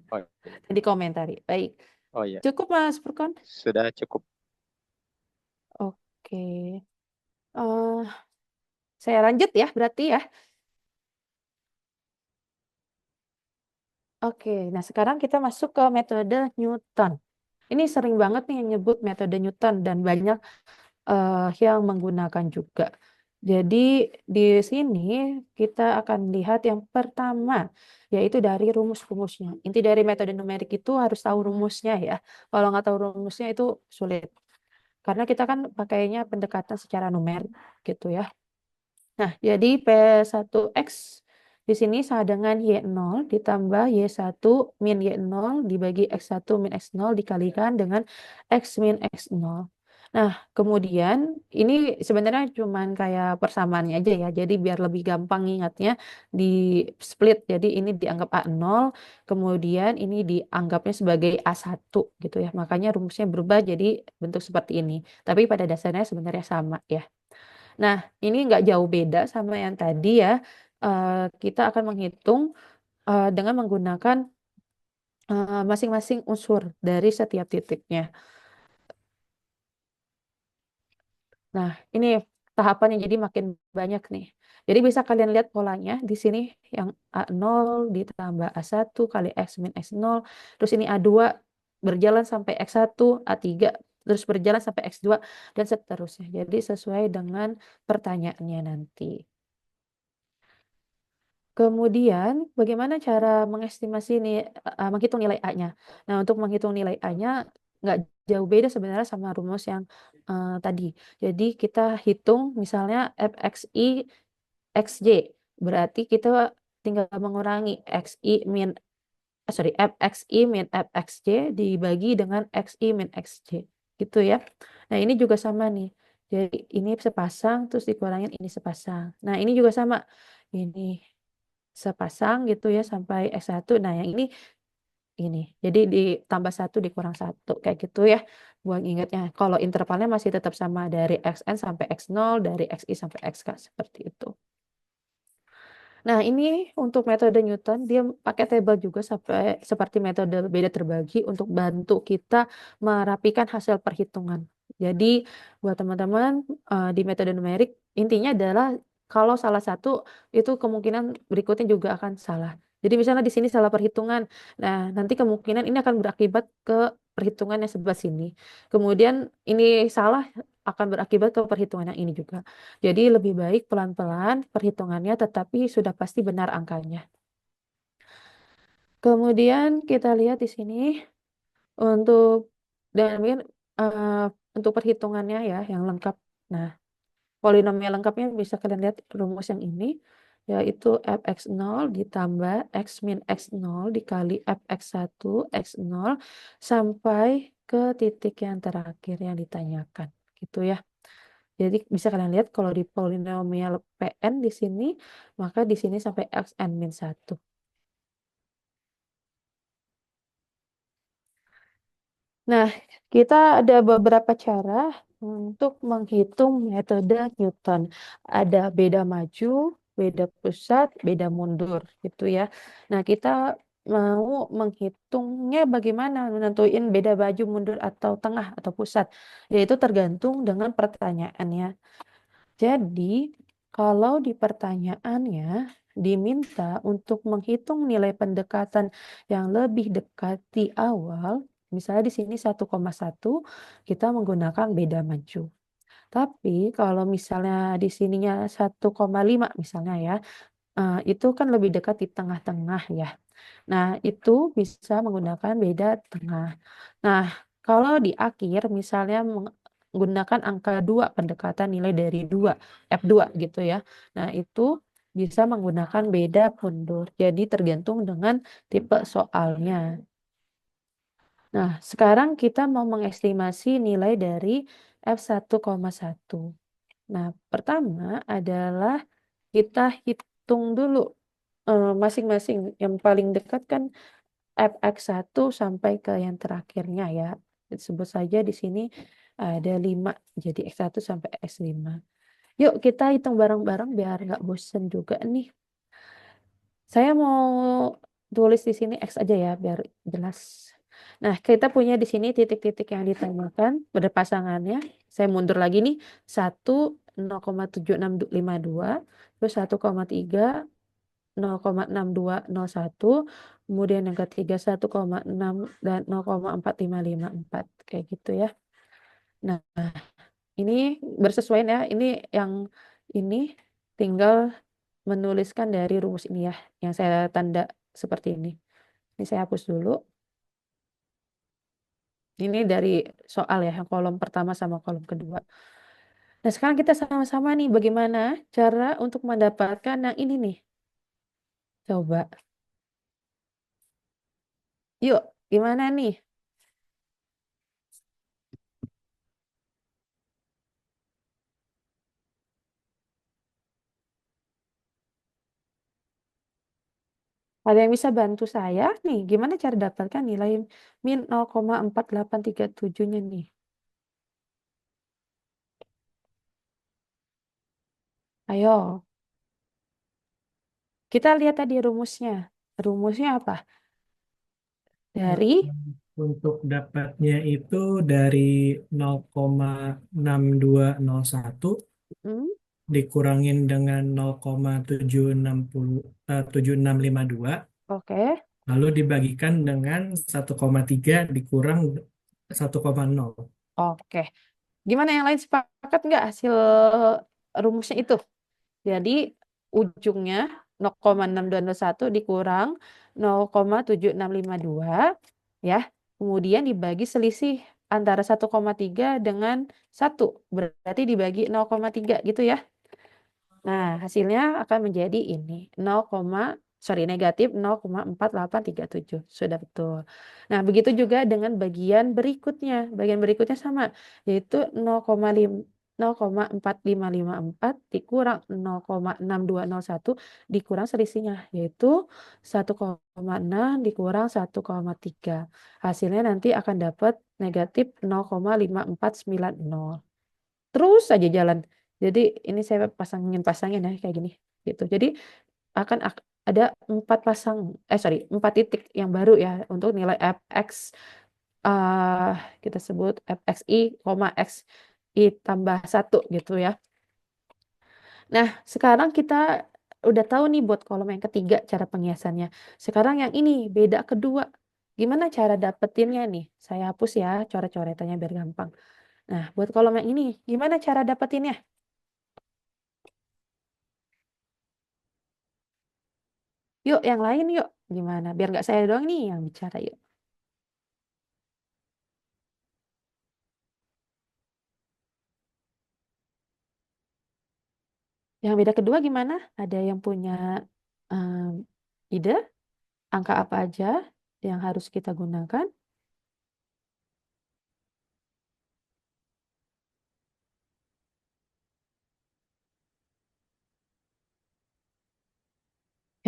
Oh, iya. Dikomentari. Baik. Oh, iya. Cukup Mas Furkan? Sudah cukup. Oke. Saya lanjut ya, berarti ya. Oke, nah sekarang kita masuk ke metode Newton. Ini sering banget nih yang nyebut metode Newton dan banyak yang menggunakan juga. Jadi di sini kita akan lihat yang pertama, yaitu dari rumus-rumusnya. Inti dari metode numerik itu harus tahu rumusnya ya. Kalau nggak tahu rumusnya itu sulit. Karena kita kan pakainya pendekatan secara numerik gitu ya. Nah, jadi P1X di sini sama dengan Y0 ditambah Y1 min Y0 dibagi X1 min X0 dikalikan dengan X min X0. Nah, kemudian ini sebenarnya cuman kayak persamaannya aja ya. Jadi biar lebih gampang ingatnya di split. Jadi ini dianggap A0, kemudian ini dianggapnya sebagai A1 gitu ya. Makanya rumusnya berubah jadi bentuk seperti ini. Tapi pada dasarnya sebenarnya sama ya. Nah, ini nggak jauh beda sama yang tadi ya. Kita akan menghitung dengan menggunakan masing-masing unsur dari setiap titiknya. Nah, ini tahapannya jadi makin banyak nih. Jadi bisa kalian lihat polanya di sini yang A0 ditambah A1 kali X min X0. Terus ini A2 berjalan sampai X1, A3 terus berjalan sampai X2 dan seterusnya. Jadi sesuai dengan pertanyaannya nanti. Kemudian, bagaimana cara mengestimasi menghitung nilai A-nya? Nah, untuk menghitung nilai A-nya nggak jauh beda sebenarnya sama rumus yang tadi. Jadi kita hitung misalnya fxi xj, berarti kita tinggal mengurangi fxi min fxj dibagi dengan xi min xj, gitu ya. Nah, ini juga sama nih. Jadi ini sepasang terus dikurangin ini sepasang. Nah, ini juga sama. Ini sepasang gitu ya sampai X1. Nah, yang ini. Jadi ditambah 1 dikurang 1 kayak gitu ya. Buat ingatnya. Kalau intervalnya masih tetap sama dari Xn sampai X0, dari Xi sampai Xk seperti itu. Nah, ini untuk metode Newton, dia pakai tabel juga sampai seperti metode beda terbagi untuk bantu kita merapikan hasil perhitungan. Jadi, buat teman-teman di metode numerik, intinya adalah kalau salah satu, itu kemungkinan berikutnya juga akan salah. Jadi, misalnya di sini salah perhitungan. Nah, nanti kemungkinan ini akan berakibat ke perhitungan yang sebelah sini. Kemudian ini salah akan berakibat ke perhitungan yang ini juga. Jadi lebih baik pelan-pelan perhitungannya tetapi sudah pasti benar angkanya. Kemudian kita lihat di sini untuk dan untuk perhitungannya ya yang lengkap. Nah, polinomial lengkapnya bisa kalian lihat rumus yang ini yaitu fx0 ditambah x min x0 dikali fx1 x0 sampai ke titik yang terakhir yang ditanyakan gitu ya. Jadi bisa kalian lihat kalau di polinomial Pn di sini, maka di sini sampai xn min 1. Nah, kita ada beberapa cara untuk menghitung metode Newton. Ada beda maju, beda pusat, beda mundur gitu ya. Nah, kita mau menghitungnya bagaimana, menentuin beda maju, mundur, atau tengah, atau pusat. Yaitu tergantung dengan pertanyaannya. Jadi, kalau di pertanyaannya diminta untuk menghitung nilai pendekatan yang lebih dekat di awal, misalnya di sini 1,1, kita menggunakan beda maju. Tapi kalau misalnya di sininya 1,5 misalnya ya, itu kan lebih dekat di tengah-tengah ya. Nah, itu bisa menggunakan beda tengah. Nah, kalau di akhir misalnya menggunakan angka 2 pendekatan nilai dari 2, F2 gitu ya. Nah, itu bisa menggunakan beda mundur. Jadi tergantung dengan tipe soalnya. Nah, sekarang kita mau mengestimasi nilai dari F1,1. Nah, pertama adalah kita hitung dulu masing-masing. Yang paling dekat kan fx1 sampai ke yang terakhirnya ya. Sebut saja di sini ada 5. Jadi x1 sampai x5. Yuk kita hitung bareng-bareng biar nggak bosen juga nih. Saya mau tulis di sini x aja ya biar jelas. Nah, kita punya di sini titik-titik yang ditanyakan berpasangannya. Saya mundur lagi nih. 1 0,7652, terus 1,3 0,6201, kemudian yang ketiga 1,6 dan 0,4554 kayak gitu ya. Nah, ini bersesuaian ya. Ini yang ini tinggal menuliskan dari rumus ini ya, yang saya tanda seperti ini. Ini saya hapus dulu. Ini dari soal ya, yang kolom pertama sama kolom kedua. Nah, sekarang kita sama-sama nih bagaimana cara untuk mendapatkan yang ini nih. Coba. Yuk, gimana nih? Ada yang bisa bantu saya nih, gimana cara dapatkan nilai min 0,4837-nya nih? Ayo, kita lihat tadi rumusnya. Rumusnya apa? Dari, Untuk dapatnya itu dari 0,6201 hmm, dikurangin dengan 0,7652 oke. lalu dibagikan dengan 1,3 dikurang 1,0. Oke. Gimana yang lain sepakat nggak hasil rumusnya itu? Jadi ujungnya 0,6201 dikurang 0,7652 ya. Kemudian dibagi selisih antara 1,3 dengan 1. Berarti dibagi 0,3 gitu ya. Nah, hasilnya akan menjadi ini 0, negatif 0,4837. Sudah betul. Nah, begitu juga dengan bagian berikutnya. Bagian berikutnya sama, yaitu 0,4554 dikurang 0,6201 dikurang selisihnya, yaitu 1,6 dikurang 1,3. Hasilnya nanti akan dapat negatif 0,5490. Terus saja jalan. Jadi ini saya pasangin ya kayak gini gitu. Jadi akan ada 4 titik yang baru ya untuk nilai fx, kita sebut fxi, xi tambah 1 gitu ya. Nah, sekarang kita udah tahu nih buat kolom yang ketiga cara penghiasannya. Sekarang yang ini beda kedua. Gimana cara dapetinnya nih? Saya hapus ya coret-coretannya biar gampang. Nah, buat kolom yang ini, gimana cara dapetinnya? Yuk, yang lain yuk. Gimana? Biar nggak saya doang nih yang bicara yuk. Yang beda kedua gimana? Ada yang punya ide? Angka apa aja yang harus kita gunakan?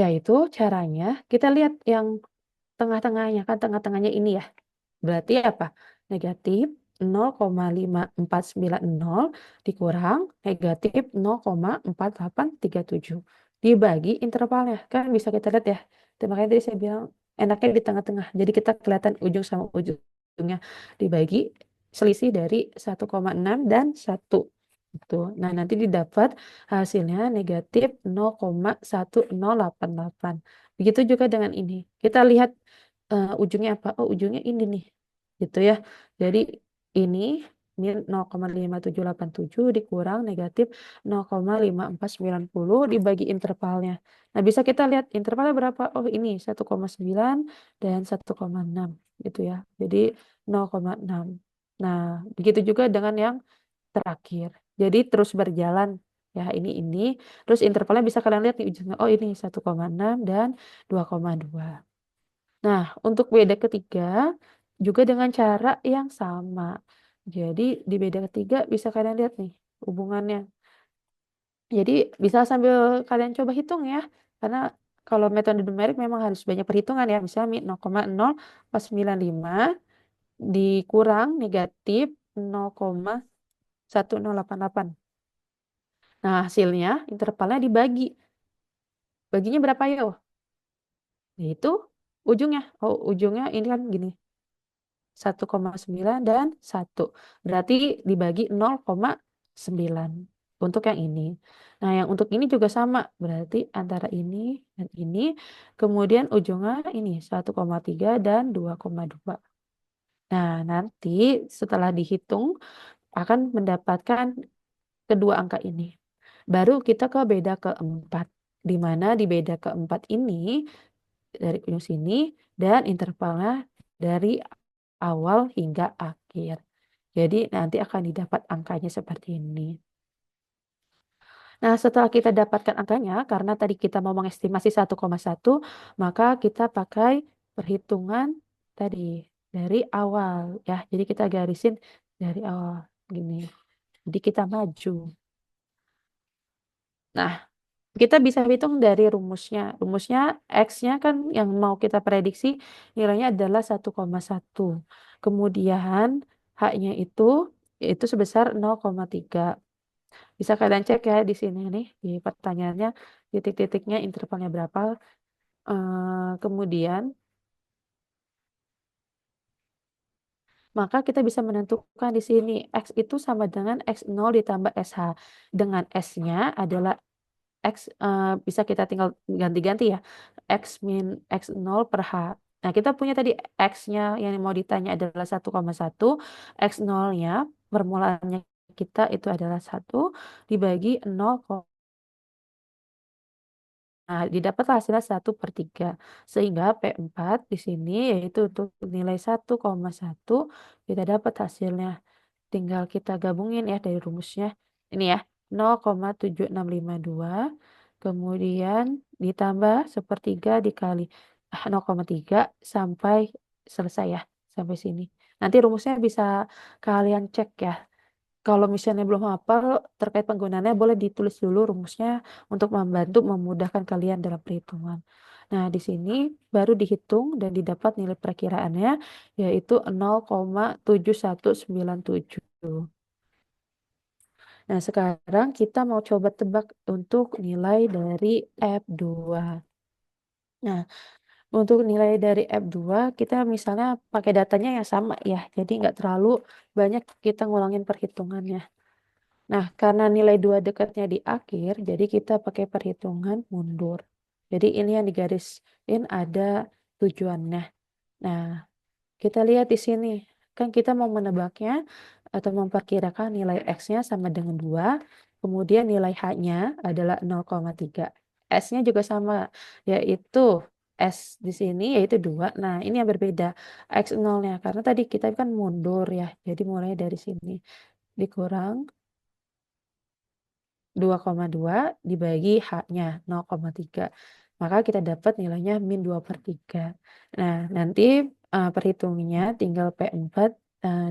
Yaitu caranya kita lihat yang tengah-tengahnya. Kan tengah-tengahnya ini ya. Berarti apa? Negatif 0,5490 dikurang negatif 0,4837 dibagi intervalnya. Kan bisa kita lihat ya. Makanya tadi saya bilang enaknya di tengah-tengah. Jadi kita kelihatan ujung sama ujungnya dibagi selisih dari 1,6 dan 1. Gitu. Nah, nanti didapat hasilnya negatif 0,1088. Begitu juga dengan ini. Kita lihat ujungnya apa? Oh, ujungnya ini nih. Gitu ya. Jadi ini 0,5787 dikurang negatif 0,5490 dibagi intervalnya. Nah, bisa kita lihat intervalnya berapa? Oh, ini 1,9 dan 1,6 gitu ya. Jadi 0,6. Nah, begitu juga dengan yang terakhir. Jadi terus berjalan ya ini. Terus intervalnya bisa kalian lihat di ujungnya. Oh, ini 1,6 dan 2,2. Nah, untuk beda ketiga juga dengan cara yang sama. Jadi di beda ketiga bisa kalian lihat nih hubungannya. Jadi bisa sambil kalian coba hitung ya. Karena kalau metode numerik memang harus banyak perhitungan ya. Misalnya 0,0495 dikurang negatif 0,1088. Nah, hasilnya intervalnya dibagi. Baginya berapa yo? Yaitu ujungnya. Oh, ujungnya ini kan gini. 1,9 dan 1. Berarti dibagi 0,9 untuk yang ini. Nah, yang untuk ini juga sama. Berarti antara ini dan ini. Kemudian ujungnya ini 1,3 dan 2,2. Nah, nanti setelah dihitung akan mendapatkan kedua angka ini. Baru kita ke beda keempat. Di mana di beda keempat ini dari ujung sini dan intervalnya dari awal hingga akhir. Jadi nanti akan didapat angkanya seperti ini. Nah, setelah kita dapatkan angkanya, karena tadi kita mau mengestimasi 1,1, maka kita pakai perhitungan tadi dari awal ya. Jadi kita garisin dari awal gini. Jadi kita maju. Nah, Kita bisa hitung dari rumusnya. Rumusnya X-nya kan yang mau kita prediksi nilainya adalah 1,1. Kemudian H-nya itu sebesar 0,3. Bisa kalian cek ya di sini nih di pertanyaannya titik-titiknya intervalnya berapa. Kemudian maka kita bisa menentukan di sini X itu sama dengan X0 ditambah SH. Dengan S-nya adalah X, bisa kita tinggal ganti-ganti ya. X-0 per H. Nah, kita punya tadi X-nya yang mau ditanya adalah 1,1. X0-nya permulaannya kita itu adalah 1 dibagi 0. Nah, didapatlah hasilnya 1/3. Sehingga P4 di sini yaitu untuk nilai 1,1 kita dapat hasilnya. Tinggal kita gabungin ya dari rumusnya. Ini ya, 0,7652. Kemudian ditambah 1/3 dikali 0,3 sampai selesai ya. Sampai sini. Nanti rumusnya bisa kalian cek ya. Kalau misalnya belum hafal terkait penggunaannya boleh ditulis dulu rumusnya untuk membantu memudahkan kalian dalam perhitungan. Nah, di sini baru dihitung dan didapat nilai perakiraannya yaitu 0,7197. Nah, sekarang kita mau coba tebak untuk nilai dari F2. Nah, untuk nilai dari F2 kita misalnya pakai datanya yang sama ya. Jadi nggak terlalu banyak kita ngulangin perhitungannya. Nah, karena nilai 2 dekatnya di akhir, jadi kita pakai perhitungan mundur. Jadi ini yang digarisin ada tujuannya. Nah, kita lihat di sini. Kan kita mau menebaknya atau memperkirakan nilai X-nya sama dengan 2. Kemudian nilai H-nya adalah 0,3. S-nya juga sama, yaitu S di sini yaitu 2. Nah, ini yang berbeda. X0-nya, karena tadi kita kan mundur ya. Jadi mulai dari sini. Dikurang 2,2 dibagi H-nya 0,3. Maka kita dapat nilainya min 2/3. Nah, nanti perhitungnya tinggal P4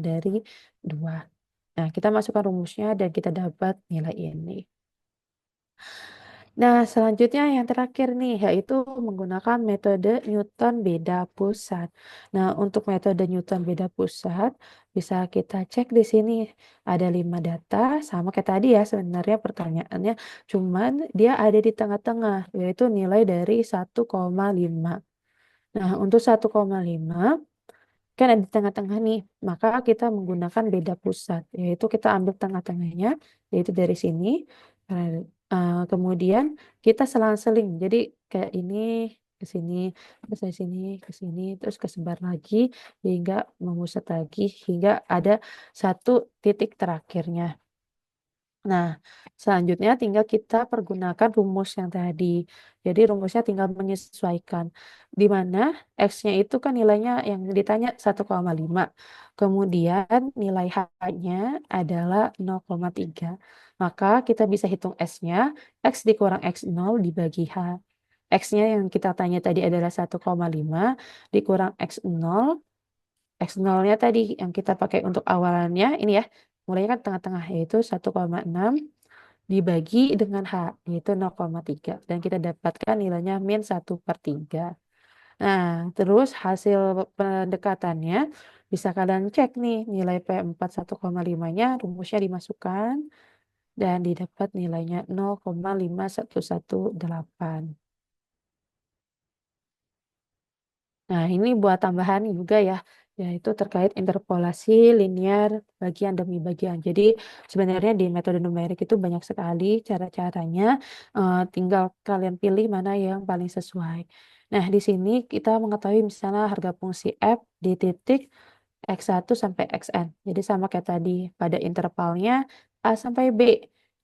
dari 2. Nah, kita masukkan rumusnya dan kita dapat nilai ini. Nah, selanjutnya yang terakhir nih, yaitu menggunakan metode Newton beda pusat. Nah, untuk metode Newton beda pusat, bisa kita cek di sini. Ada 5 data, sama kayak tadi ya sebenarnya pertanyaannya. Cuman dia ada di tengah-tengah, yaitu nilai dari 1,5. Nah, untuk 1,5, kan ada di tengah-tengah nih. Maka kita menggunakan beda pusat, yaitu kita ambil tengah-tengahnya, yaitu dari sini. Kemudian kita selang-seling. Jadi kayak ini ke sini, terus dari sini ke sini, terus kesebar lagi hingga memusat lagi hingga ada satu titik terakhirnya. Nah, selanjutnya tinggal kita pergunakan rumus yang tadi. Jadi rumusnya tinggal menyesuaikan. Di mana X-nya itu kan nilainya yang ditanya 1,5. Kemudian nilai H-nya adalah 0,3. Maka kita bisa hitung S-nya. X dikurang X0 dibagi H. X-nya yang kita tanya tadi adalah 1,5 dikurang X0. X0-nya tadi yang kita pakai untuk awalannya ini ya. Mulainya kan tengah-tengah yaitu 1,6 dibagi dengan H yaitu 0,3 dan kita dapatkan nilainya min 1/3. Nah, terus hasil pendekatannya bisa kalian cek nih nilai P4 1,5-nya rumusnya dimasukkan dan didapat nilainya 0,5118. Nah, ini buat tambahan juga ya, yaitu terkait interpolasi linear bagian demi bagian. Jadi sebenarnya di metode numerik itu banyak sekali cara-caranya, tinggal kalian pilih mana yang paling sesuai. Nah, di sini kita mengetahui misalnya harga fungsi f di titik X1 sampai Xn. Jadi sama kayak tadi pada intervalnya A sampai B.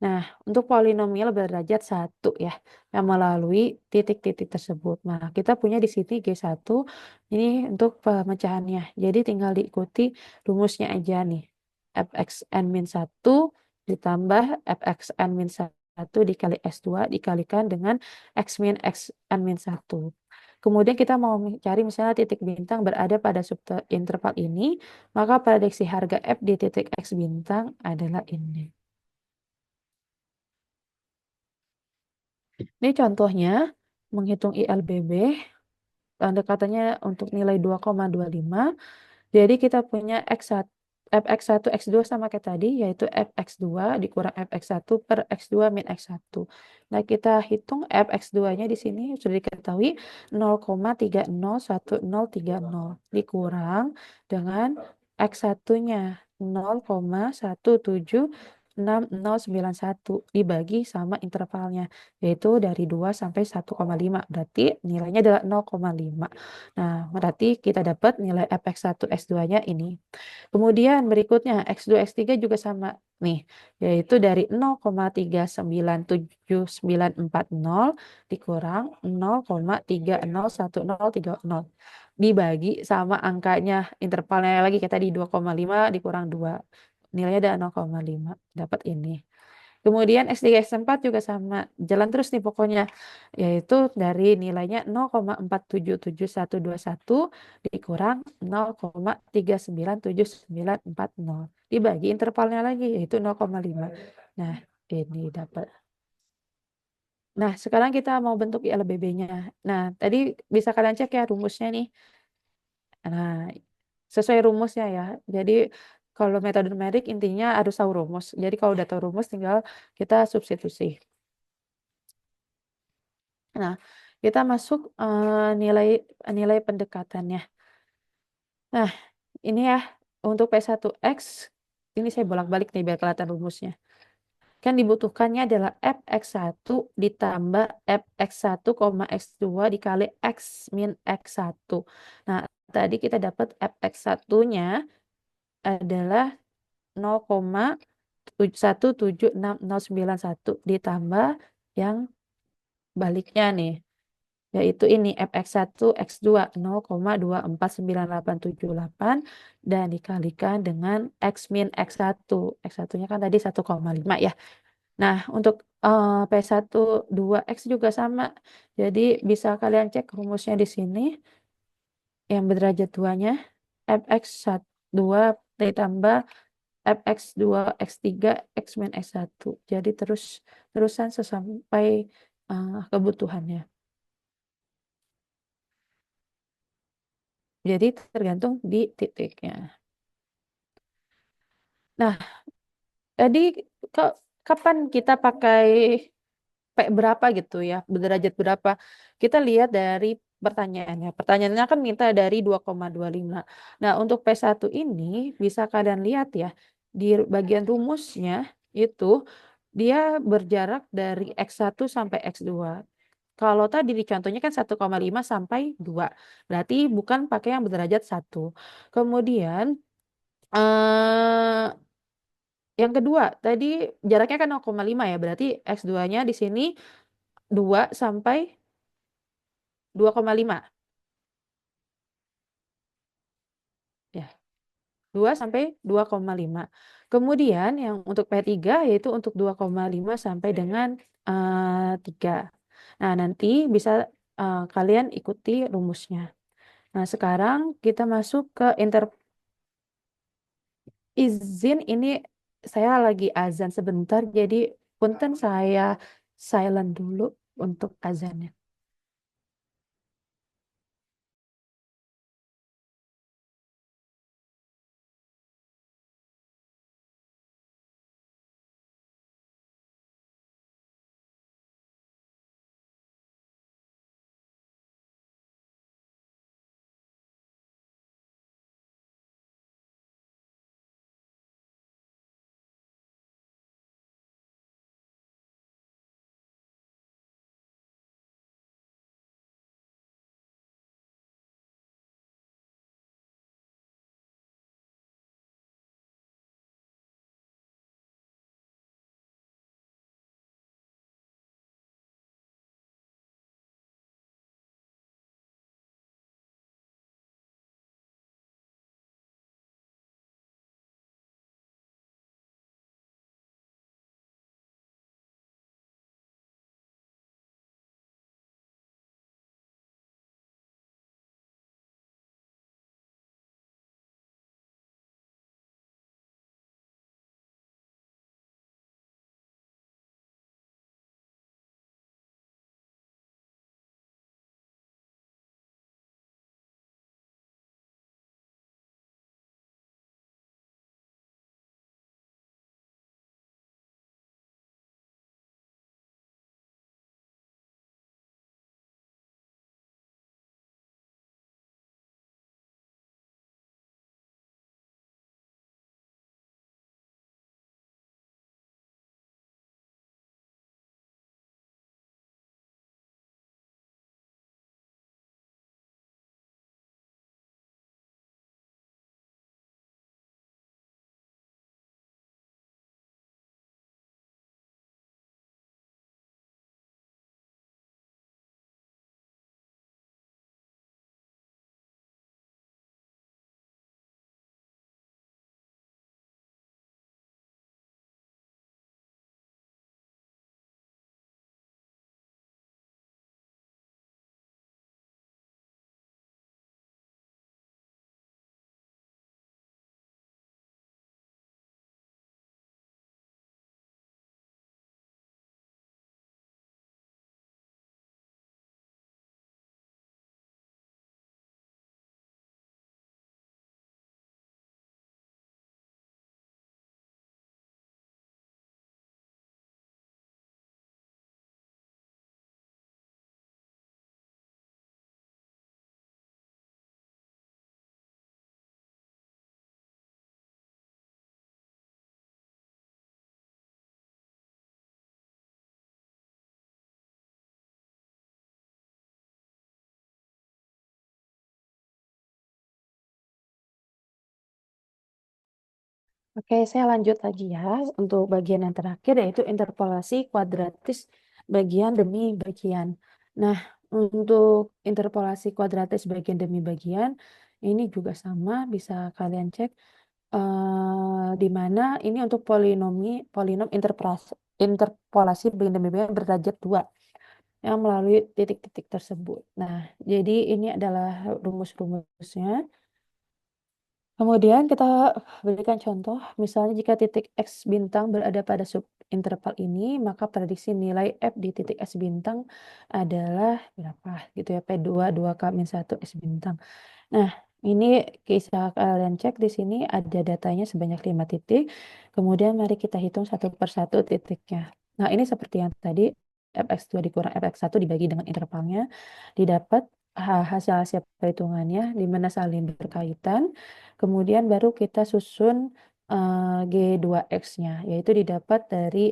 Nah, untuk polinomial berderajat 1 ya, yang melalui titik-titik tersebut. Nah, kita punya di sini G1, ini untuk pemecahannya. Jadi tinggal diikuti rumusnya aja nih. Fxn-1 ditambah Fxn-1 dikali S2 dikalikan dengan X-Xn-1. Kemudian kita mau mencari misalnya titik bintang berada pada subinterval ini, maka prediksi harga F di titik X bintang adalah ini. Ini contohnya menghitung ILBB, pendekatannya untuk nilai 2,25. Jadi kita punya X1, fx1, x2 sama kayak tadi, yaitu fx2 dikurang fx1 per x2 min x1. Nah, kita hitung fx2-nya di sini sudah diketahui 0,301030 dikurang dengan x1-nya 0,176091 dibagi sama intervalnya, yaitu dari 2 sampai 1,5. Berarti nilainya adalah 0,5. Nah, berarti kita dapat nilai fx1, x2-nya ini. Kemudian berikutnya X2, X3 juga sama nih, yaitu dari 0,397940 dikurang 0,301030 dibagi sama angkanya intervalnya lagi kayak tadi 2,5 dikurang 2. Nilainya ada 0,5. Dapat ini. Kemudian X3, X4 juga sama. Jalan terus nih pokoknya. Yaitu dari nilainya 0,477121 dikurang 0,397940. Dibagi intervalnya lagi yaitu 0,5. Nah, ini dapat. Nah, sekarang kita mau bentuk ILBB-nya. Nah, tadi bisa kalian cek ya rumusnya nih. Nah, sesuai rumusnya ya. Jadi kalau metode numerik intinya harus tahu rumus. Jadi kalau udah tahu rumus tinggal kita substitusi. Nah, kita masuk nilai nilai pendekatannya. Nah, ini ya untuk P1X ini saya bolak-balik nih biar kelihatan rumusnya. Kan dibutuhkannya adalah fx1 ditambah fx1, x2 dikali x min x1. Nah, tadi kita dapat fx1-nya adalah 0,176091 ditambah yang baliknya nih, yaitu ini fx1, x2 0,249878 dan dikalikan dengan x min x1. X1-nya kan tadi 1,5 ya. Nah, untuk P1 2X juga sama. Jadi bisa kalian cek rumusnya di sini. Yang berderajat 2-nya fx2 ditambah fx2 x3 x min x1. Jadi terusan sesampai kebutuhannya. Jadi tergantung di titiknya. Nah, tadi kapan kita pakai P berapa gitu ya, berderajat berapa. Kita lihat dari pertanyaannya. Pertanyaannya kan minta dari 2,25. Nah, untuk P1 ini bisa kalian lihat ya, di bagian rumusnya itu dia berjarak dari X1 sampai X2. Kalau tadi di contohnya kan 1,5 sampai 2. Berarti bukan pakai yang berderajat 1. Kemudian eh yang kedua, tadi jaraknya kan 0,5 ya, berarti X2-nya di sini 2 sampai 2,5. Ya, 2 sampai 2,5. Kemudian yang untuk P3 yaitu untuk 2,5 sampai dengan 3. Nah, nanti bisa kalian ikuti rumusnya. Nah, sekarang kita masuk ke izin ini saya lagi azan sebentar, jadi punten saya silent dulu untuk azannya. Oke, saya lanjut lagi ya untuk bagian yang terakhir yaitu interpolasi kuadratis bagian demi bagian. Nah, untuk interpolasi kuadratis bagian demi bagian ini juga sama bisa kalian cek di mana ini untuk polinom interpolasi bagian demi bagian berderajat 2 yang melalui titik-titik tersebut. Nah, jadi ini adalah rumus-rumusnya. Kemudian kita berikan contoh, misalnya jika titik X bintang berada pada subinterval ini, maka prediksi nilai F di titik X bintang adalah berapa gitu ya, P2, 2K-1 X bintang. Nah, ini bisa kalian cek di sini ada datanya sebanyak 5 titik. Kemudian mari kita hitung satu per satu titiknya. Nah, ini seperti yang tadi, fx2 dikurang fx1 dibagi dengan intervalnya, didapat hasil perhitungannya di mana saling berkaitan. Kemudian baru kita susun G2X-nya, yaitu didapat dari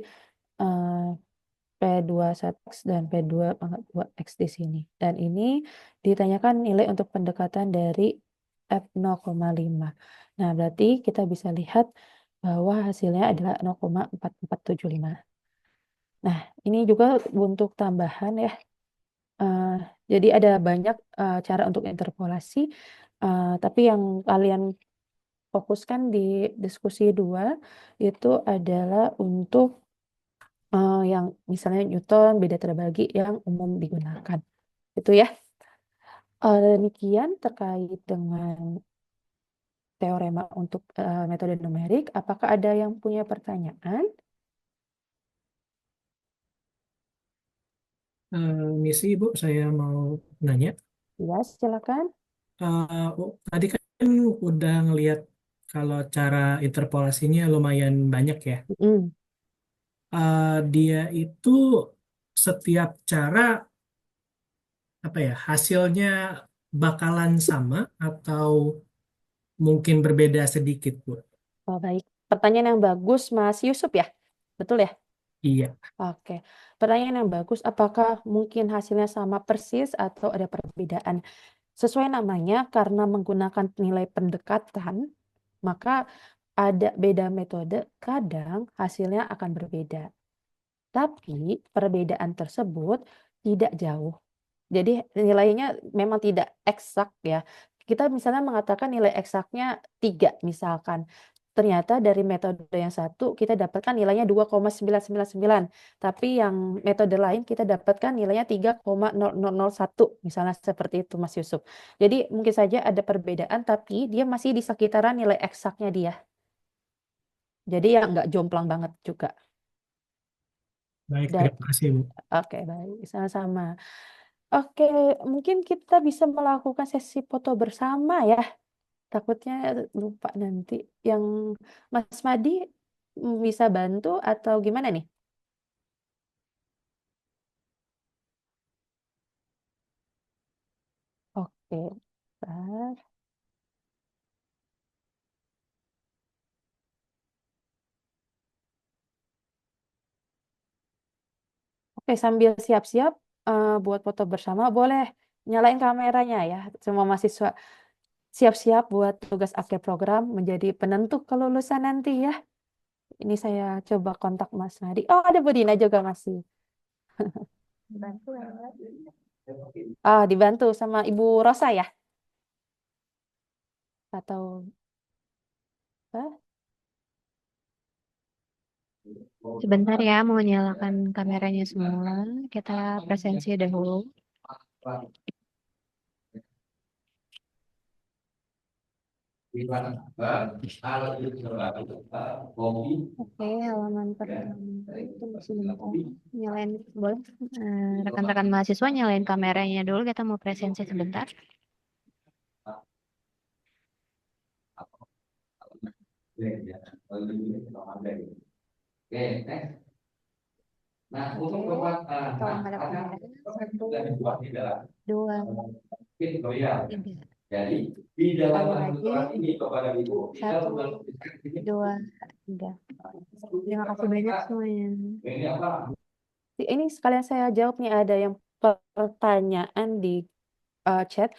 P21X dan P2X di sini. Dan ini ditanyakan nilai untuk pendekatan dari F0,5. Nah, berarti kita bisa lihat bahwa hasilnya adalah 0,4475. Nah, ini juga untuk tambahan ya. Jadi ada banyak cara untuk interpolasi, tapi yang kalian fokuskan di diskusi 2 itu adalah untuk yang misalnya Newton beda terbagi yang umum digunakan. Itu ya. Demikian terkait dengan teorema untuk metode numerik. Apakah ada yang punya pertanyaan? Misi Ibu, saya mau nanya. Ya, silakan. Tadi kan udah ngelihat kalau cara interpolasinya lumayan banyak ya. Mm. Dia itu setiap cara apa ya hasilnya bakalan sama atau mungkin berbeda sedikit, Bu? Oh, baik. Pertanyaan yang bagus, Mas Yusuf ya? Betul ya? Iya. Oke. Pertanyaan yang bagus, apakah mungkin hasilnya sama persis atau ada perbedaan? Sesuai namanya, karena menggunakan nilai pendekatan, maka ada beda metode, kadang hasilnya akan berbeda. Tapi perbedaan tersebut tidak jauh. Jadi nilainya memang tidak eksak ya. Kita misalnya mengatakan nilai eksaknya 3 misalkan. Ternyata dari metode yang satu kita dapatkan nilainya 2,999. Tapi yang metode lain kita dapatkan nilainya 3,0001. Misalnya seperti itu Mas Yusuf. Jadi mungkin saja ada perbedaan tapi dia masih di sekitaran nilai eksaknya dia. Jadi ya nggak jomplang banget juga. Baik, Dan, terima kasih, Bu. oke, baik, sama-sama. Oke, mungkin kita bisa melakukan sesi foto bersama ya. Takutnya lupa nanti. Yang Mas Madi bisa bantu atau gimana nih? Oke, bentar. Oke, sambil siap-siap buat foto bersama, boleh nyalain kameranya ya. Semua mahasiswa siap-siap buat tugas akhir program menjadi penentu kelulusan nanti ya. Ini saya coba kontak Mas Madi. Oh, ada Bu Dina juga masih. Dibantu sama Ibu Rosa ya? Atau apa? Sebentar ya, mau nyalakan kameranya semua. Kita presensi dahulu. Oke, halaman pertama. Tunggu sebentar. Nyalain, boleh? Rekan-rekan mahasiswa nyalain kameranya dulu. Kita mau presensi sebentar. Nah, Oke, untuk kalau nggak ada kamera, 1, 2, 3. jadi di dalam Sekali lagi, aturan ini kepada Ibu kita 1, 2, 3. Terima kasih banyak semuanya. ini apa? Ini sekalian saya jawab nih, ada yang pertanyaan di chat.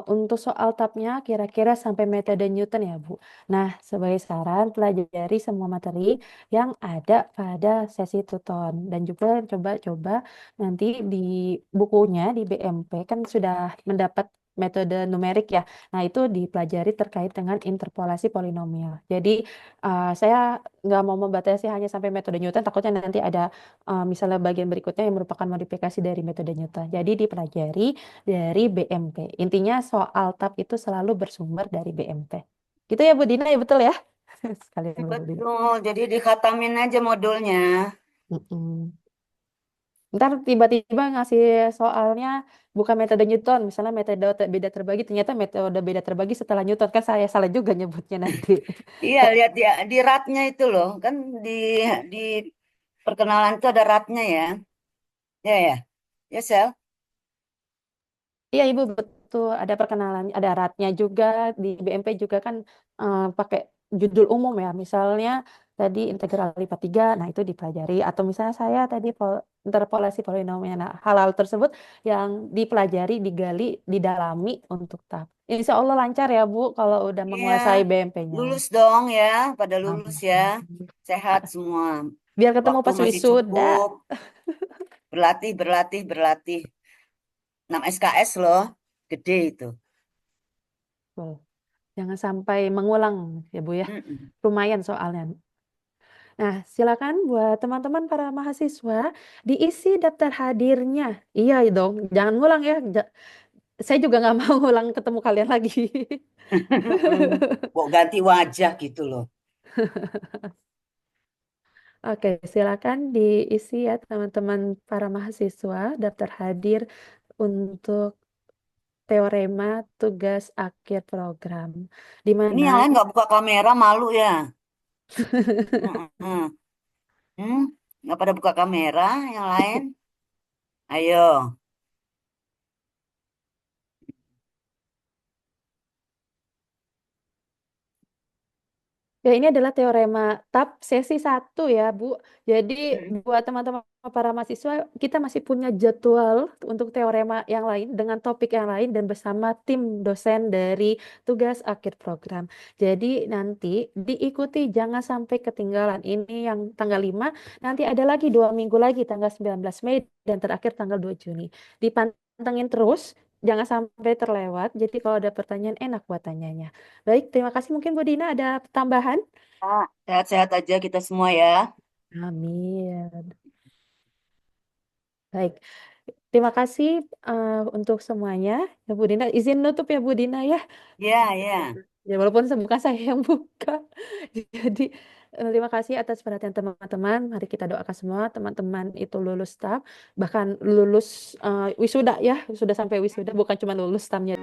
Untuk soal tabnya kira-kira sampai metode Newton ya, Bu. Nah, sebagai saran pelajari semua materi yang ada pada sesi tuton dan juga coba-coba nanti di bukunya di BMP kan sudah mendapat metode numerik ya. Nah, itu dipelajari terkait dengan interpolasi polinomial. Jadi, saya nggak mau membatasi hanya sampai metode Newton, takutnya nanti ada misalnya bagian berikutnya yang merupakan modifikasi dari metode Newton. Jadi dipelajari dari BMP. Intinya soal tab itu selalu bersumber dari BMP. Gitu ya Bu Dina ya, betul ya? Sekalian Bu Dina. Betul, jadi dikhatamin aja modulnya. Mm-mm. Ntar tiba-tiba ngasih soalnya bukan metode Newton, misalnya metode beda terbagi, ternyata metode beda terbagi setelah Newton, kan saya salah juga nyebutnya nanti. Iya, lihat ya di ratnya itu loh, kan di perkenalan itu ada ratnya ya. Ya. Ya, Sel. Iya Ibu, betul, ada perkenalan, ada ratnya juga, di BMP juga kan pakai judul umum ya, misalnya tadi integral lipat 3, nah itu dipelajari, atau misalnya saya tadi interpolasi polinomial, nah hal-hal tersebut yang dipelajari, digali, didalami untuk tahap. Insya Allah lancar ya Bu, kalau udah Iya, menguasai BMP-nya. lulus dong ya, pada lulus ya. Amin. Sehat semua. Biar ketemu Waktu pas masih wisuda. cukup. Berlatih. 6 SKS loh, gede itu. Betul. Jangan sampai mengulang ya Bu ya. Mm-mm. Lumayan soalnya. Nah, silakan buat teman-teman para mahasiswa diisi daftar hadirnya. Iya dong, jangan ngulang ya. Saya juga nggak mau ulang ketemu kalian lagi. Kok ganti wajah gitu loh. Oke, silakan diisi ya teman-teman para mahasiswa daftar hadir untuk teorema tugas akhir program. Di Ini mana yang lain nggak buka kamera, malu ya. Mm-mm. Nggak pada buka kamera yang lain. Ayo. ya, ini adalah teorema TAP sesi 1 ya, Bu. Jadi buat teman-teman para mahasiswa, kita masih punya jadwal untuk teorema yang lain dengan topik yang lain dan bersama tim dosen dari tugas akhir program. Jadi nanti diikuti, jangan sampai ketinggalan. Ini yang tanggal 5, nanti ada lagi 2 minggu lagi, tanggal 19 Mei dan terakhir tanggal 2 Juni. Dipantengin terus, jangan sampai terlewat. Jadi kalau ada pertanyaan, enak buat tanyanya. Baik, terima kasih. Mungkin Bu Dina ada tambahan? Sehat-sehat aja kita semua ya. Amin. Baik, terima kasih untuk semuanya. Ya Bu Dina, izin nutup ya Bu Dina ya. Ya. Ya walaupun bukan saya yang buka. Jadi terima kasih atas perhatian teman-teman. Mari kita doakan semua teman-teman itu lulus TAP, bahkan lulus wisuda ya, sudah sampai wisuda, bukan cuma lulus TAP-nya.